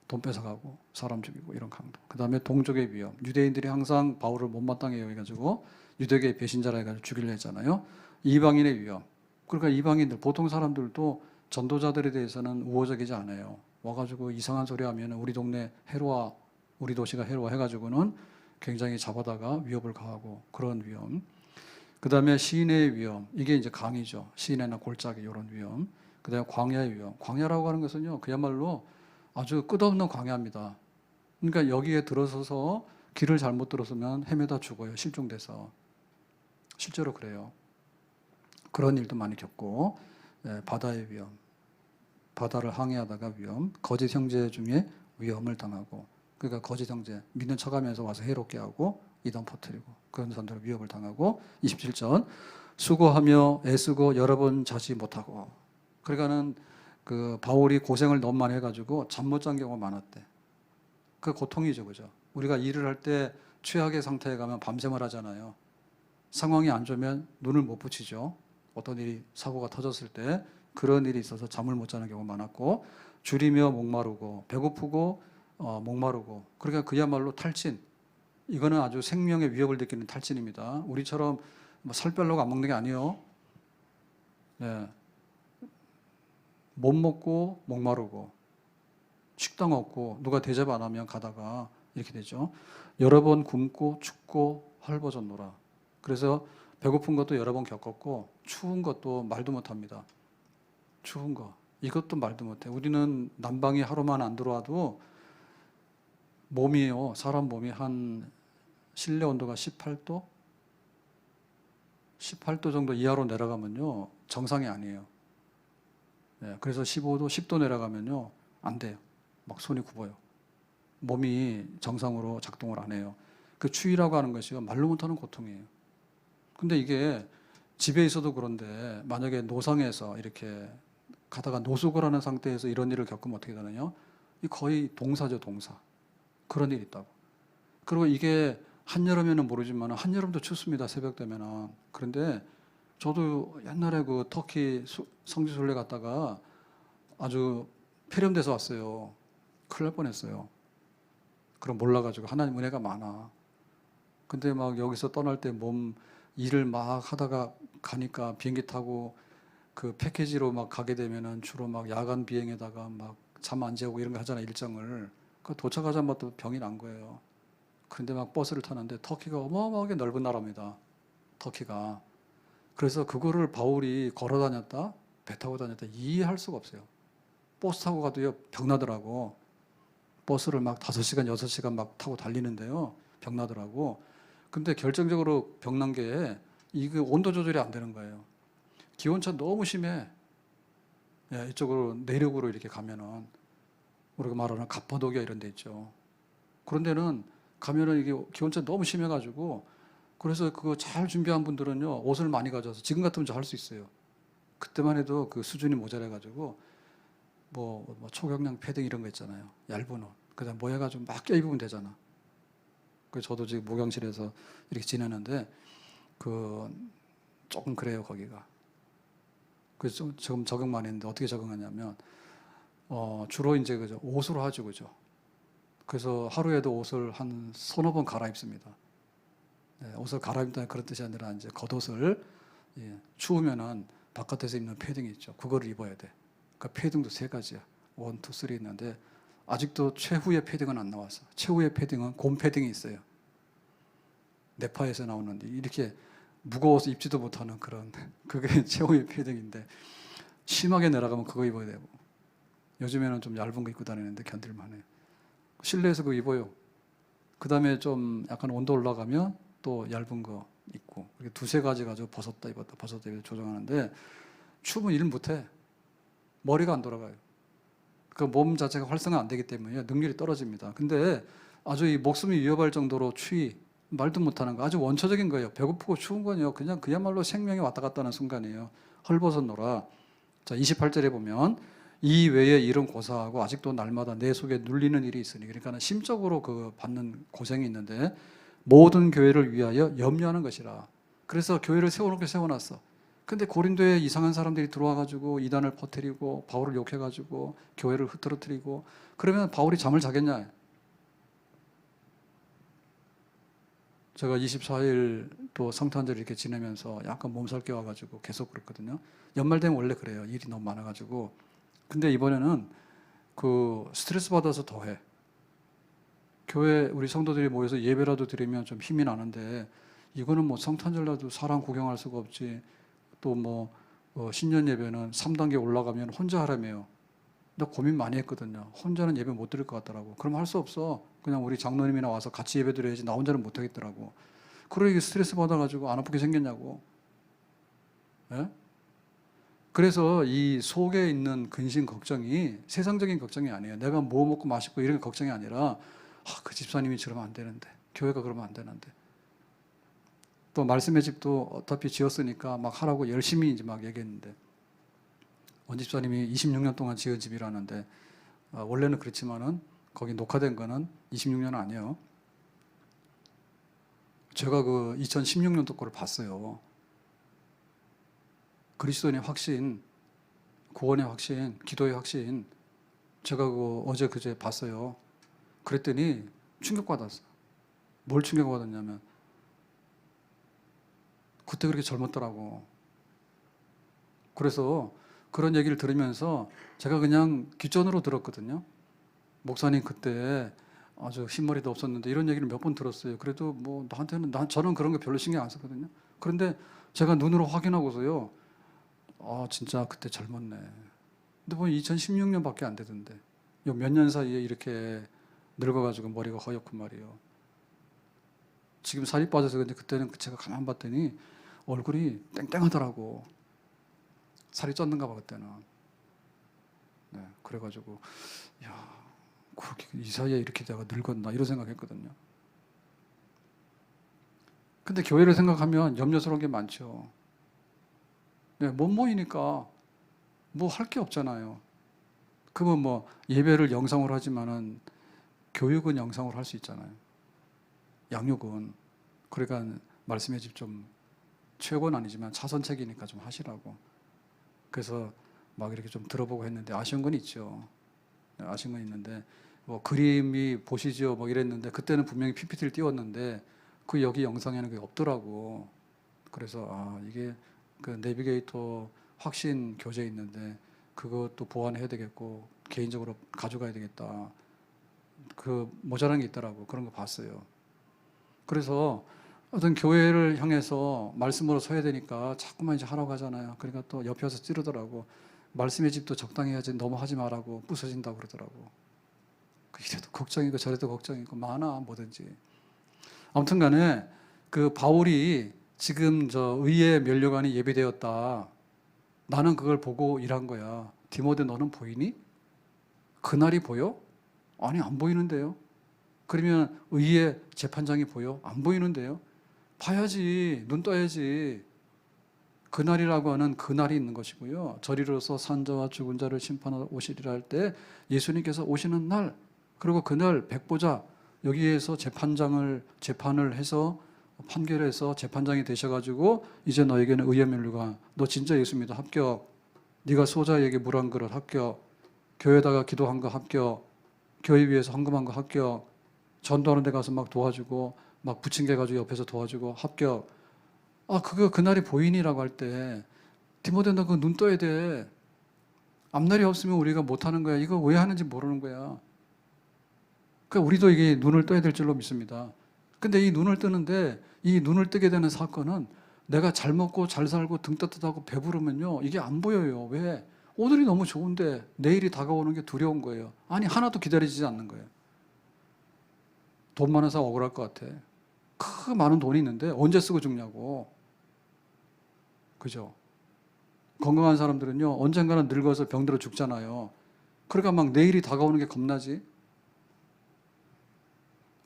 돈 뺏어가고 사람 죽이고 이런 강도. 그 다음에 동족의 위험. 유대인들이 항상 바울을 못마땅해 여겨가지고 유대계 배신자라 해가지고 죽이려 했잖아요. 이방인의 위험. 그러니까 이방인들 보통 사람들도 전도자들에 대해서는 우호적이지 않아요. 와가지고 이상한 소리 하면 우리 동네 해로와 우리 도시가 해로와 해가지고는 굉장히 잡아다가 위협을 가하고 그런 위험. 그 다음에 시인의 위험. 이게 이제 강이죠. 시인이나 골짜기 이런 위험. 그 다음에 광야의 위험. 광야라고 하는 것은요. 그야말로 아주 끝없는 광야입니다. 그러니까 여기에 들어서서 길을 잘못 들었으면 헤매다 죽어요. 실종돼서. 실제로 그래요. 그런 일도 많이 겪고 바다의 위험. 바다를 항해하다가 위험. 거짓 형제 중에 위험을 당하고 그러니까 거짓 형제 믿는 척하면서 와서 해롭게 하고 이단 퍼뜨리고 그런 사람들 위협을 당하고 27절 수고하며 애쓰고 여러 번 자지 못하고 그러니까는 그 바울이 고생을 너무 많이 해가지고 잠 못 잔 경우가 많았대. 그 고통이죠, 그죠? 우리가 일을 할 때 최악의 상태에 가면 밤샘을 하잖아요. 상황이 안 좋으면 눈을 못 붙이죠. 어떤 일이 사고가 터졌을 때 그런 일이 있어서 잠을 못 자는 경우가 많았고 줄이며 목마르고 배고프고 목마르고 그러니까 그야말로 탈진. 이거는 아주 생명의 위협을 느끼는 탈진입니다. 우리처럼 살 빼려고 안 먹는 게 아니에요. 네. 못 먹고 목마르고 식당 없고 누가 대접 안 하면 가다가 이렇게 되죠. 여러 번 굶고 춥고 헐벗었노라. 그래서 배고픈 것도 여러 번 겪었고 추운 것도 말도 못합니다. 추운 거 이것도 말도 못해. 우리는 난방이 하루만 안 들어와도 몸이요 사람 몸이 한 실내 온도가 18도 18도 정도 이하로 내려가면요 정상이 아니에요. 네, 그래서 15도 10도 내려가면요 안 돼요. 막 손이 굽어요. 몸이 정상으로 작동을 안 해요. 그 추위라고 하는 것이 말로 못하는 고통이에요. 근데 이게 집에 있어도 그런데 만약에 노상에서 이렇게 가다가 노숙을 하는 상태에서 이런 일을 겪으면 어떻게 되느냐? 이 거의 동사죠, 동사. 그런 일이 있다고. 그리고 이게 한여름에는 모르지만 한여름도 춥습니다, 새벽 되면은. 그런데 저도 옛날에 그 터키 성지순례 갔다가 아주 폐렴돼서 왔어요. 큰일 날 뻔했어요. 그럼 몰라가지고 하나님 은혜가 많아. 근데 막 여기서 떠날 때 몸 일을 막 하다가 가니까 비행기 타고 그 패키지로 막 가게 되면은 주로 막 야간 비행에다가 막 잠 안 재우고 이런 거 하잖아 일정을. 그 도착하자마자 병이 난 거예요. 그런데 막 버스를 타는데 터키가 어마어마하게 넓은 나라입니다. 터키가. 그래서 그거를 바울이 걸어 다녔다, 배 타고 다녔다 이해할 수가 없어요. 버스 타고 가도요 병나더라고. 버스를 막 5시간, 6시간 막 타고 달리는데요. 병나더라고. 근데 결정적으로 병난 게 이게 온도 조절이 안 되는 거예요. 기온차 너무 심해. 예, 이쪽으로 내륙으로 이렇게 가면은 우리가 말하는 갑파도기아 이런 데 있죠. 그런 데는 가면은 이게 기온차 너무 심해가지고 그래서 그거 잘 준비한 분들은요 옷을 많이 가져와서 지금 같으면 저 할 수 있어요. 그때만 해도 그 수준이 모자라가지고 뭐 초경량 패딩 이런 거 있잖아요. 얇은 옷. 그다음 뭐 해가지고 막 껴입으면 되잖아. 그래서 저도 지금 목욕실에서 이렇게 지내는데 그 조금 그래요 거기가. 그래서 좀 지금 적응 많이 했는데 어떻게 적응하냐면 주로 이제 그죠 옷으로 하죠 그죠. 그래서 하루에도 옷을 한 서너 번 갈아입습니다. 네, 옷을 갈아입다 그런 뜻이 아니라 이제 겉옷을 예, 추우면은 바깥에서 입는 패딩이 있죠. 그거를 입어야 돼. 그러니까 패딩도 세 가지야. 1, 2, 3 있는데 아직도 최후의 패딩은 안 나왔어. 최후의 패딩은 곰 패딩이 있어요. 네파에서 나오는데 이렇게 무거워서 입지도 못하는 그런 그게 최후의 패딩인데 심하게 내려가면 그거 입어야 되고 요즘에는 좀 얇은 거 입고 다니는데 견딜만해. 실내에서 그거 입어요. 그 다음에 좀 약간 온도 올라가면 또 얇은 거 입고 이렇게 두세 가지 가지고 벗었다 입었다 벗었다 입었다 조정하는데 추우면 일 못해. 머리가 안 돌아가요. 그 몸 자체가 활성화 안 되기 때문에 능률이 떨어집니다. 근데 아주 이 목숨이 위협할 정도로 추위 말도 못하는 거 아주 원초적인 거예요. 배고프고 추운 건요 그냥 그야말로 생명이 왔다 갔다 하는 순간이에요. 헐벗었노라. 자 28절에 보면 이 외에 일은 고사하고 아직도 날마다 내 속에 눌리는 일이 있으니 그러니까 심적으로 그 받는 고생이 있는데 모든 교회를 위하여 염려하는 것이라. 그래서 교회를 세워놓게 세워놨어. 근데 고린도에 이상한 사람들이 들어와가지고 이단을 퍼뜨리고 바울을 욕해가지고 교회를 흐트러뜨리고 그러면 바울이 잠을 자겠냐? 제가 24일 또 성탄절 이렇게 지내면서 약간 몸살 깨워가지고 계속 그랬거든요. 연말 되면 원래 그래요. 일이 너무 많아가지고. 근데 이번에는 그 스트레스 받아서 더해. 교회 우리 성도들이 모여서 예배라도 드리면 좀 힘이 나는데 이거는 뭐 성탄절라도 사람 구경할 수가 없지. 또 뭐 신년 예배는 3단계 올라가면 혼자 하라며요. 나 고민 많이 했거든요. 혼자는 예배 못 드릴 것 같더라고. 그럼 할 수 없어. 그냥 우리 장로님이나 와서 같이 예배 드려야지 나 혼자는 못 하겠더라고. 그러게 스트레스 받아가지고 안 아프게 생겼냐고. 예? 그래서 이 속에 있는 근심 걱정이 세상적인 걱정이 아니에요. 내가 뭐 먹고 마시고 이런 걱정이 아니라 그 집사님이 저러면 안 되는데 교회가 그러면 안 되는데 또 말씀의 집도 어차피 지었으니까 막 하라고 열심히 이제 막 얘기했는데 원 집사님이 26년 동안 지은 집이라는데 원래는 그렇지만은 거기 녹화된 거는 26년 아니에요. 제가 그 2016년도 거를 봤어요. 그리스도인의 확신, 구원의 확신, 기도의 확신. 제가 그 어제 그제 봤어요. 그랬더니 충격받았어. 뭘 충격받았냐면 그때 그렇게 젊었더라고. 그래서 그런 얘기를 들으면서 제가 그냥 귓전으로 들었거든요. 목사님 그때 아주 흰머리도 없었는데 이런 얘기를 몇 번 들었어요. 그래도 뭐 나한테는 저는 그런 거 별로 신경 안 썼거든요. 그런데 제가 눈으로 확인하고서요. 진짜 그때 젊었네. 근데 보면 2016년밖에 안 되던데. 요 몇 년 사이에 이렇게 늙어가지고 머리가 허옇고 말이에요. 지금 살이 빠져서 근데 그때는 제가 가만 봤더니 얼굴이 땡땡하더라고. 살이 쪘는가 봐 그때는. 네, 그래가지고 야 그렇게 이 사이에 이렇게 내가 늙었나 이런 생각했거든요. 근데 교회를 생각하면 염려스러운 게 많죠. 네, 못 모이니까 뭐 할 게 없잖아요. 그러면 뭐 예배를 영상으로 하지만은 교육은 영상으로 할 수 있잖아요. 양육은 그러니까 말씀의 집 좀 최고는 아니지만 차선책이니까 좀 하시라고. 그래서 막 이렇게 좀 들어보고 했는데 아쉬운 건 있죠. 네, 아쉬운 건 있는데 뭐 그림이 보시죠 뭐 이랬는데 그때는 분명히 PPT를 띄웠는데 그 여기 영상에는 그게 없더라고. 그래서 이게 그 내비게이터 확신 교재 있는데 그것도 보완해야 되겠고 개인적으로 가져가야 되겠다. 그 모자란 게 있더라고. 그런 거 봤어요. 그래서 어떤 교회를 향해서 말씀으로 서야 되니까 자꾸만 이제 하라고 하잖아요. 그러니까 또 옆에 와서 찌르더라고. 말씀의 집도 적당히 해야지 너무 하지 말라고 부서진다고 그러더라고. 이래도 걱정이고 저래도 걱정이고 많아 뭐든지. 아무튼 간에 그 바울이 지금 저 의의 면류관이 예비되었다. 나는 그걸 보고 일한 거야. 디모데 너는 보이니? 그날이 보여? 아니 안 보이는데요. 그러면 의의 재판장이 보여? 안 보이는데요. 봐야지. 눈 떠야지. 그날이라고 하는 그날이 있는 것이고요. 저리로서 산자와 죽은 자를 심판하러 오시리라 할 때 예수님께서 오시는 날, 그리고 그날 백보자 여기에서 재판을 해서 판결해서 재판장이 되셔가지고 이제 너에게는 의의 면류관, 너 진짜 예수 믿어 합격, 네가 소자에게 물 한 그릇 합격, 교회에다가 기도한 거 합격, 교회 위해서 헌금한 거 합격, 전도하는 데 가서 막 도와주고 막 부침개 가지고 옆에서 도와주고 합격. 그날이 보이니라고 할 때 디모데 너 그 눈 떠야 돼. 앞날이 없으면 우리가 못하는 거야. 이거 왜 하는지 모르는 거야. 그러니까 우리도 이게 눈을 떠야 될 줄로 믿습니다. 근데 이 눈을 뜨는데 이 눈을 뜨게 되는 사건은 내가 잘 먹고 잘 살고 등 따뜻하고 배부르면요 이게 안 보여요. 왜? 오늘이 너무 좋은데 내일이 다가오는 게 두려운 거예요. 아니 하나도 기다리지 않는 거예요. 돈 많아서 억울할 것 같아. 그 많은 돈이 있는데 언제 쓰고 죽냐고. 그죠? 건강한 사람들은요 언젠가는 늙어서 병들어 죽잖아요. 그러니까 막 내일이 다가오는 게 겁나지.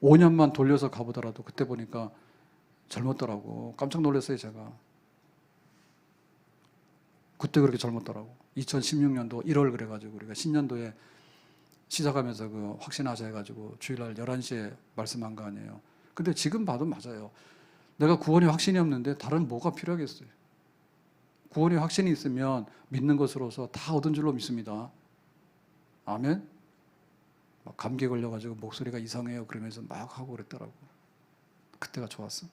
5년만 돌려서 가보더라도 그때 보니까 젊었더라고. 깜짝 놀랐어요 제가. 그때 그렇게 젊었더라고. 2016년도 1월 그래가지고 우리가 신년도에 시작하면서 그 확신하자 해가지고 주일날 11시에 말씀한 거 아니에요. 근데 지금 봐도 맞아요. 내가 구원이 확신이 없는데 다른 뭐가 필요하겠어요. 구원이 확신이 있으면 믿는 것으로서 다 얻은 줄로 믿습니다. 아멘? 막 감기 걸려가지고 목소리가 이상해요. 그러면서 막 하고 그랬더라고. 그때가 좋았어.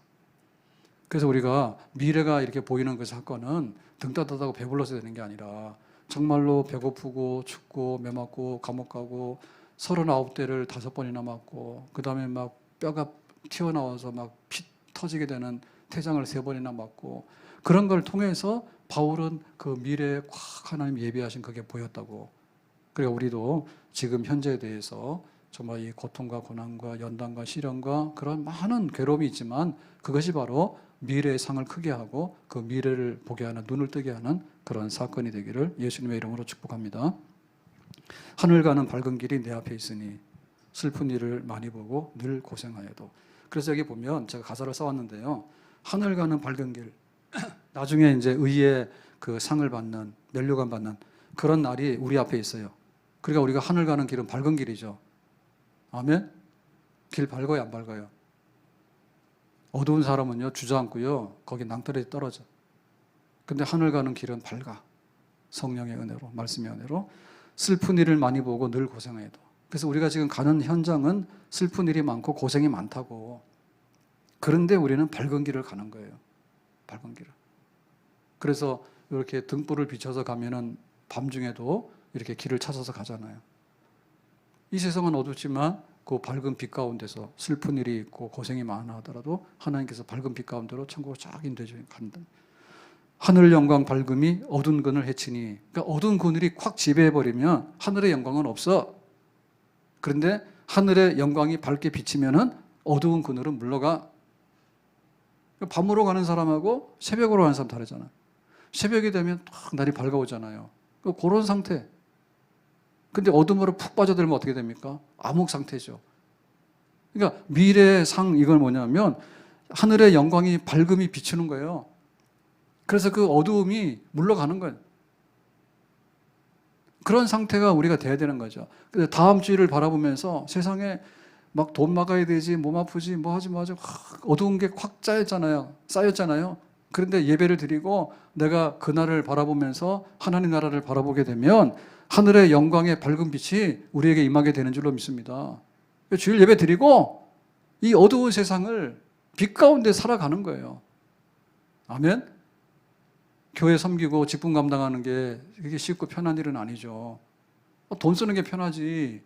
그래서 우리가 미래가 이렇게 보이는 그 사건은 등 따뜻하고 배불러서 되는 게 아니라 정말로 배고프고 춥고 매맞고 감옥 가고 39대를 5번이나 맞고 그 다음에 막 뼈가 튀어나와서 막 피 터지게 되는 태장을 3번이나 맞고 그런 걸 통해서 바울은 그 미래에 꽉 하나님 예비하신 그게 보였다고. 그러니까 우리도 지금 현재에 대해서 정말 이 고통과 고난과 연단과 시련과 그런 많은 괴로움이 있지만 그것이 바로 미래의 상을 크게 하고 그 미래를 보게 하는 눈을 뜨게 하는 그런 사건이 되기를 예수님의 이름으로 축복합니다. 하늘 가는 밝은 길이 내 앞에 있으니 슬픈 일을 많이 보고 늘 고생하여도. 그래서 여기 보면 제가 가사를 써왔는데요. 하늘 가는 밝은 길, 나중에 이제 의의 그 상을 받는 면류관 받는 그런 날이 우리 앞에 있어요. 그러니까 우리가 하늘 가는 길은 밝은 길이죠. 아멘? 길 밝아요, 안 밝아요? 어두운 사람은요 주저앉고요 거기 낭떠러지 떨어져. 근데 하늘 가는 길은 밝아. 성령의 은혜로, 말씀의 은혜로. 슬픈 일을 많이 보고 늘 고생해도. 그래서 우리가 지금 가는 현장은 슬픈 일이 많고 고생이 많다고. 그런데 우리는 밝은 길을 가는 거예요. 밝은 길을. 그래서 이렇게 등불을 비춰서 가면은 밤중에도 이렇게 길을 찾아서 가잖아요. 이 세상은 어둡지만 그 밝은 빛 가운데서 슬픈 일이 있고 고생이 많아 하더라도 하나님께서 밝은 빛 가운데로 천국으로 쫙 인도해 간다. 하늘 영광 밝음이 어두운 그늘 해치니. 그러니까 어두운 그늘이 콱 지배해버리면 하늘의 영광은 없어. 그런데 하늘의 영광이 밝게 비치면은 어두운 그늘은 물러가. 밤으로 가는 사람하고 새벽으로 가는 사람 다르잖아. 새벽이 되면 탁 날이 밝아오잖아요. 그런 상태. 근데 어둠으로 푹 빠져들면 어떻게 됩니까? 암흑 상태죠. 그러니까 미래의 상 이건 뭐냐면 하늘의 영광이 밝음이 비추는 거예요. 그래서 그 어두움이 물러가는 거예요. 그런 상태가 우리가 돼야 되는 거죠. 근데 다음 주일을 바라보면서 세상에 막 돈 막아야 되지, 몸 아프지, 뭐 하지, 뭐 하지, 어두운 게 콱 쌓였잖아요. 그런데 예배를 드리고 내가 그날을 바라보면서 하나님 나라를 바라보게 되면 하늘의 영광의 밝은 빛이 우리에게 임하게 되는 줄로 믿습니다. 주일 예배 드리고 이 어두운 세상을 빛 가운데 살아가는 거예요. 아멘? 교회 섬기고 직분 감당하는 게 그게 쉽고 편한 일은 아니죠. 돈 쓰는 게 편하지.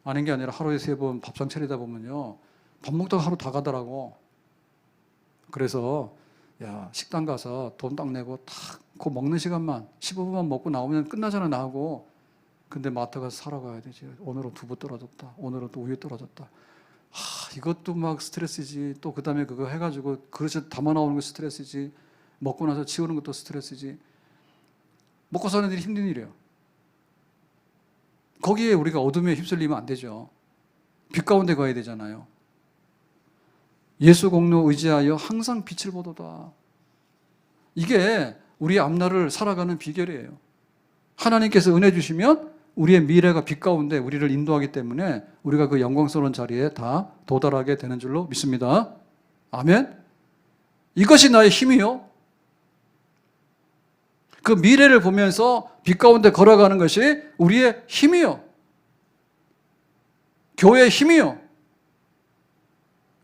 아닌 게 아니라 하루에 3번 밥상 차리다 보면요. 밥 먹다가 하루 다 가더라고. 그래서 야 식당 가서 돈 딱 내고 딱 그 먹는 시간만 15분만 먹고 나오면 끝나잖아 나하고. 근데 마트 가서 사러 가야 되지. 오늘은 두부 떨어졌다. 오늘은 또 우유 떨어졌다. 이것도 막 스트레스지. 또 그 다음에 그거 해가지고 그릇에 담아 나오는 거 스트레스지. 먹고 나서 치우는 것도 스트레스지. 먹고 사는 일이 힘든 일이에요. 거기에 우리가 어둠에 휩쓸리면 안 되죠. 빛 가운데 가야 되잖아요. 예수 공로 의지하여 항상 빛을 보도다. 이게 우리 앞날을 살아가는 비결이에요. 하나님께서 은혜 주시면 우리의 미래가 빛 가운데 우리를 인도하기 때문에 우리가 그 영광스러운 자리에 다 도달하게 되는 줄로 믿습니다. 아멘. 이것이 나의 힘이요. 그 미래를 보면서 빛 가운데 걸어가는 것이 우리의 힘이요. 교회의 힘이요.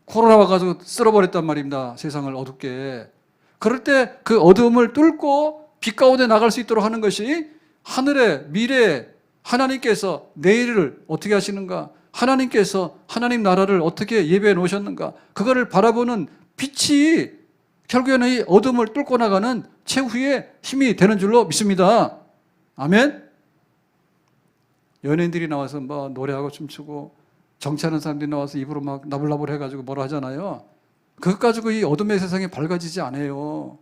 코로나 와가지고 쓸어버렸단 말입니다. 세상을 어둡게. 그럴 때 그 어두움을 뚫고 빛 가운데 나갈 수 있도록 하는 것이 하늘의 미래에 하나님께서 내일을 어떻게 하시는가, 하나님께서 하나님 나라를 어떻게 예배해 놓으셨는가, 그거를 바라보는 빛이 결국에는 이 어둠을 뚫고 나가는 최후의 힘이 되는 줄로 믿습니다. 아멘. 연예인들이 나와서 뭐 노래하고 춤추고 정치하는 사람들이 나와서 입으로 막 나불나불 해가지고 뭐라 하잖아요. 그것 가지고 이 어둠의 세상이 밝아지지 않아요.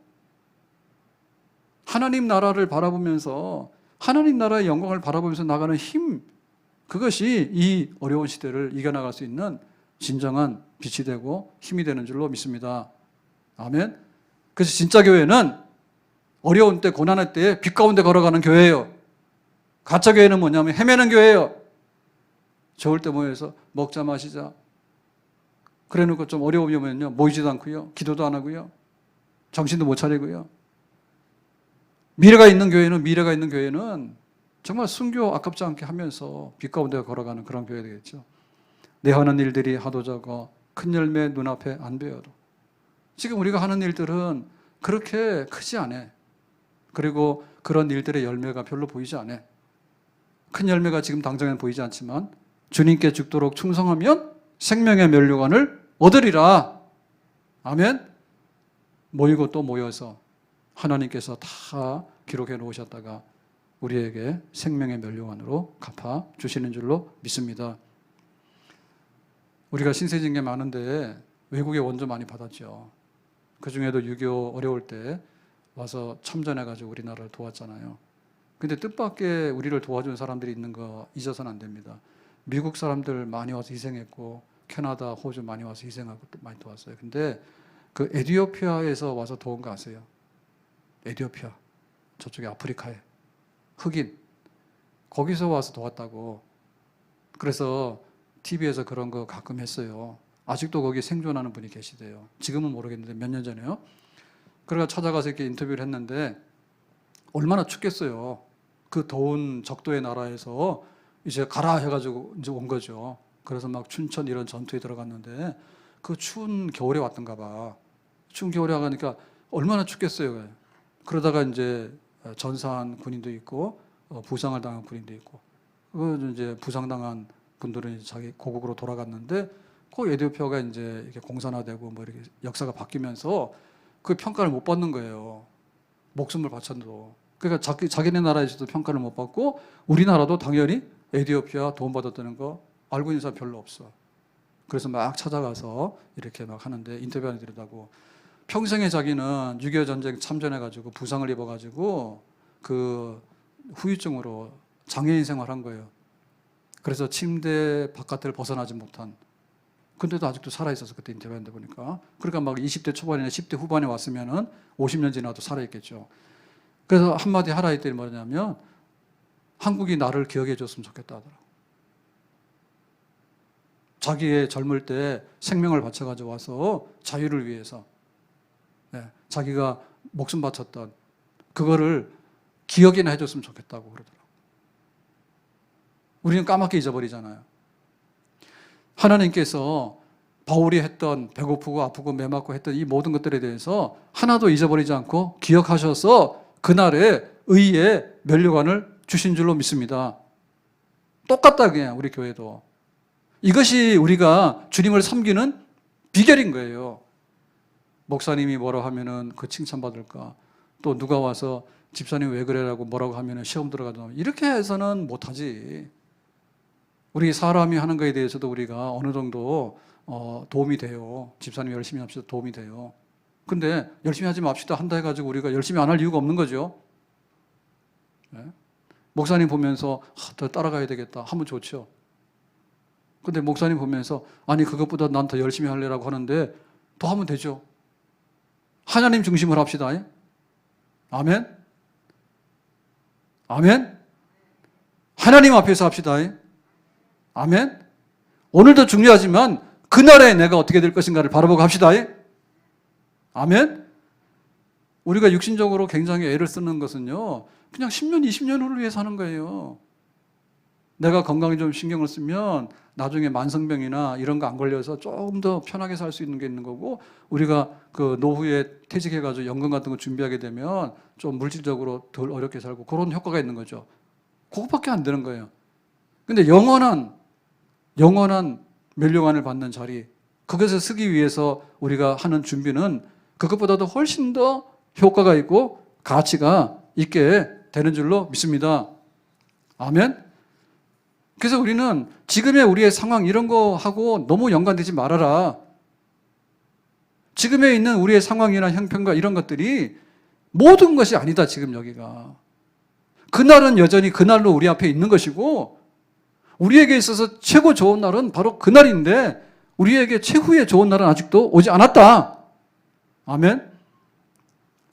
하나님 나라를 바라보면서 하나님 나라의 영광을 바라보면서 나가는 힘, 그것이 이 어려운 시대를 이겨나갈 수 있는 진정한 빛이 되고 힘이 되는 줄로 믿습니다. 아멘. 그래서 진짜 교회는 어려운 때, 고난할 때 빛 가운데 걸어가는 교회예요. 가짜 교회는 뭐냐면 헤매는 교회예요. 좋을 때 모여서 먹자 마시자. 그래놓고 좀 어려움이 오면요, 모이지도 않고요, 기도도 안 하고요, 정신도 못 차리고요. 미래가 있는 교회는 정말 순교 아깝지 않게 하면서 빛 가운데 걸어가는 그런 교회가 되겠죠. 내 하는 일들이 하도 적어 큰 열매 눈앞에 안 보여도. 지금 우리가 하는 일들은 그렇게 크지 않아. 그리고 그런 일들의 열매가 별로 보이지 않아. 큰 열매가 지금 당장엔 보이지 않지만 주님께 죽도록 충성하면 생명의 면류관을 얻으리라. 아멘. 모이고 또 모여서 하나님께서 다 기록해 놓으셨다가 우리에게 생명의 면류관으로 갚아 주시는 줄로 믿습니다. 우리가 신세진 게 많은데 외국에 원조 많이 받았죠. 그 중에도 6.25 어려울 때 와서 참전해가지고 우리나라를 도왔잖아요. 근데 뜻밖의 우리를 도와준 사람들이 있는 거 잊어서는 안 됩니다. 미국 사람들 많이 와서 희생했고, 캐나다, 호주 많이 와서 희생하고 많이 도왔어요. 근데 그 에티오피아에서 와서 도운 거 아세요? 에티오피아, 저쪽에 아프리카에 흑인, 거기서 와서 도왔다고. 그래서 TV에서 그런 거 가끔 했어요. 아직도 거기 생존하는 분이 계시대요. 지금은 모르겠는데 몇 년 전에요. 그래서 찾아가서 이렇게 인터뷰를 했는데 얼마나 춥겠어요. 그 더운 적도의 나라에서 이제 가라 해가지고 이제 온 거죠. 그래서 막 춘천 이런 전투에 들어갔는데 그 추운 겨울에 왔던가 봐. 추운 겨울에 가니까 얼마나 춥겠어요. 그러다가 이제 전사한 군인도 있고 부상을 당한 군인도 있고, 그 이제 부상당한 분들은 자기 고국으로 돌아갔는데 그 에티오피아가 이제 이렇게 공산화되고 뭐 이렇게 역사가 바뀌면서 그 평가를 못 받는 거예요. 목숨을 바쳐도. 그러니까 자기네 나라에서도 평가를 못 받고 우리나라도 당연히 에티오피아 도움받았다는 거 알고 있는 사람 별로 없어. 그래서 막 찾아가서 이렇게 막 하는데 인터뷰하는 들이다고 평생에 자기는 6.25 전쟁 참전해가지고 부상을 입어가지고 그 후유증으로 장애인 생활한 거예요. 그래서 침대 바깥을 벗어나지 못한. 근데도 아직도 살아있어서 그때 인터뷰하는데 보니까. 그러니까 막 20대 초반이나 10대 후반에 왔으면은 50년 지나도 살아있겠죠. 그래서 한마디 하라 했더니 뭐냐면 한국이 나를 기억해 줬으면 좋겠다 하더라고. 자기의 젊을 때 생명을 바쳐가지고 와서 자유를 위해서, 자기가 목숨 바쳤던 그거를 기억이나 해줬으면 좋겠다고 그러더라고. 우리는 까맣게 잊어버리잖아요. 하나님께서 바울이 했던 배고프고 아프고 매 맞고 했던 이 모든 것들에 대해서 하나도 잊어버리지 않고 기억하셔서 그날의 의의 면류관을 주신 줄로 믿습니다. 똑같다 그냥 우리 교회도. 이것이 우리가 주님을 섬기는 비결인 거예요. 목사님이 뭐라 하면은 그 칭찬받을까? 또 누가 와서 집사님 왜 그래라고 뭐라고 하면 시험 들어가도 이렇게 해서는 못하지. 우리 사람이 하는 거에 대해서도 우리가 어느 정도 도움이 돼요. 집사님 열심히 합시다 도움이 돼요. 근데 열심히 하지 맙시다 한다 해가지고 우리가 열심히 안 할 이유가 없는 거죠. 네? 목사님 보면서 더 따라가야 되겠다 하면 좋죠. 근데 목사님 보면서 아니 그것보다 난 더 열심히 할래라고 하는데 더 하면 되죠. 하나님 중심을 합시다. 아멘. 아멘. 하나님 앞에서 합시다. 아멘. 오늘도 중요하지만 그날에 내가 어떻게 될 것인가를 바라보고 합시다. 아멘. 우리가 육신적으로 굉장히 애를 쓰는 것은요, 그냥 10년, 20년 후를 위해서 하는 거예요. 내가 건강에 좀 신경을 쓰면 나중에 만성병이나 이런 거 안 걸려서 조금 더 편하게 살 수 있는 게 있는 거고, 우리가 그 노후에 퇴직해가지고 연금 같은 거 준비하게 되면 좀 물질적으로 덜 어렵게 살고 그런 효과가 있는 거죠. 그것밖에 안 되는 거예요. 근데 영원한 멸류관을 받는 자리, 그것을 쓰기 위해서 우리가 하는 준비는 그것보다도 훨씬 더 효과가 있고 가치가 있게 되는 줄로 믿습니다. 아멘. 그래서 우리는 지금의 우리의 상황 이런 거 하고 너무 연관되지 말아라. 지금에 있는 우리의 상황이나 형편과 이런 것들이 모든 것이 아니다. 지금 여기가. 그날은 여전히 그날로 우리 앞에 있는 것이고, 우리에게 있어서 최고 좋은 날은 바로 그날인데 우리에게 최후의 좋은 날은 아직도 오지 않았다. 아멘.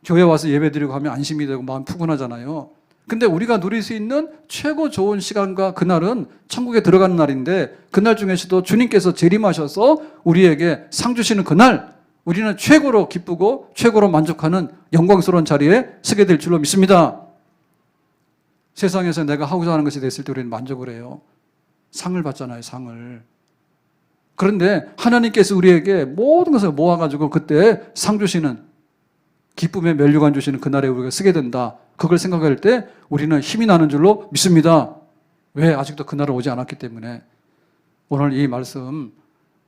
교회 와서 예배드리고 하면 안심이 되고 마음 푸근하잖아요. 근데 우리가 누릴 수 있는 최고 좋은 시간과 그날은 천국에 들어가는 날인데, 그날 중에서도 주님께서 재림하셔서 우리에게 상 주시는 그날, 우리는 최고로 기쁘고 최고로 만족하는 영광스러운 자리에 서게 될 줄로 믿습니다. 세상에서 내가 하고자 하는 것이 됐을 때 우리는 만족을 해요. 상을 받잖아요, 상을. 그런데 하나님께서 우리에게 모든 것을 모아가지고 그때 상 주시는, 기쁨의 면류관 주시는 그날에 우리가 쓰게 된다. 그걸 생각할 때 우리는 힘이 나는 줄로 믿습니다. 왜? 아직도 그날은 오지 않았기 때문에. 오늘 이 말씀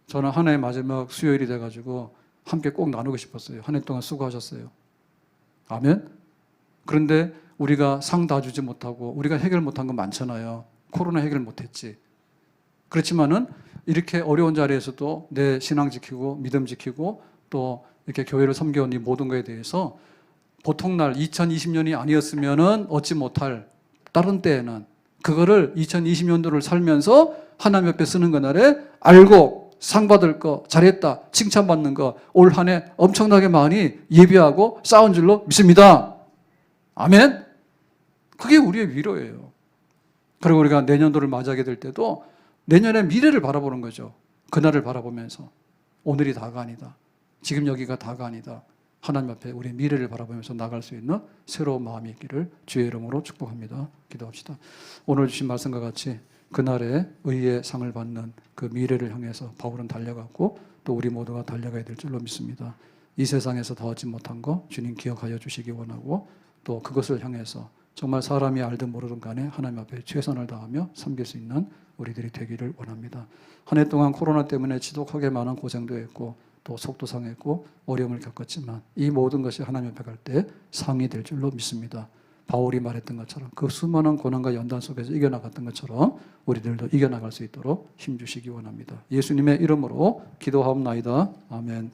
저는 한 해의 마지막 수요일이 돼가지고 함께 꼭 나누고 싶었어요. 한 해 동안 수고하셨어요. 아멘. 그런데 우리가 상 다 주지 못하고 우리가 해결 못한 건 많잖아요. 코로나 해결 못했지. 그렇지만은 이렇게 어려운 자리에서도 내 신앙 지키고 믿음 지키고 또 이렇게 교회를 섬겨온 이 모든 것에 대해서 보통 날 2020년이 아니었으면은 얻지 못할 다른 때에는 그거를 2020년도를 살면서 하나님 옆에 쓰는 그날에 알고 상 받을 거, 잘했다, 칭찬받는 거 올 한 해 엄청나게 많이 예비하고 쌓은 줄로 믿습니다. 아멘. 그게 우리의 위로예요. 그리고 우리가 내년도를 맞이하게 될 때도 내년의 미래를 바라보는 거죠. 그날을 바라보면서 오늘이 다가 아니다. 지금 여기가 다가 아니다. 하나님 앞에 우리의 미래를 바라보면서 나갈 수 있는 새로운 마음이 있기를 주의 이름으로 축복합니다. 기도합시다. 오늘 주신 말씀과 같이 그날에 의의 상을 받는 그 미래를 향해서 바울은 달려갔고 또 우리 모두가 달려가야 될 줄로 믿습니다. 이 세상에서 다 얻지 못한 거 주님 기억하여 주시기 원하고, 또 그것을 향해서 정말 사람이 알든 모르든 간에 하나님 앞에 최선을 다하며 섬길 수 있는 우리들이 되기를 원합니다. 한 해 동안 코로나 때문에 지독하게 많은 고생도 했고 또 속도 상했고 어려움을 겪었지만 이 모든 것이 하나님 앞에 갈 때 상이 될 줄로 믿습니다. 바울이 말했던 것처럼 그 수많은 고난과 연단 속에서 이겨나갔던 것처럼 우리들도 이겨나갈 수 있도록 힘주시기 원합니다. 예수님의 이름으로 기도하옵나이다. 아멘.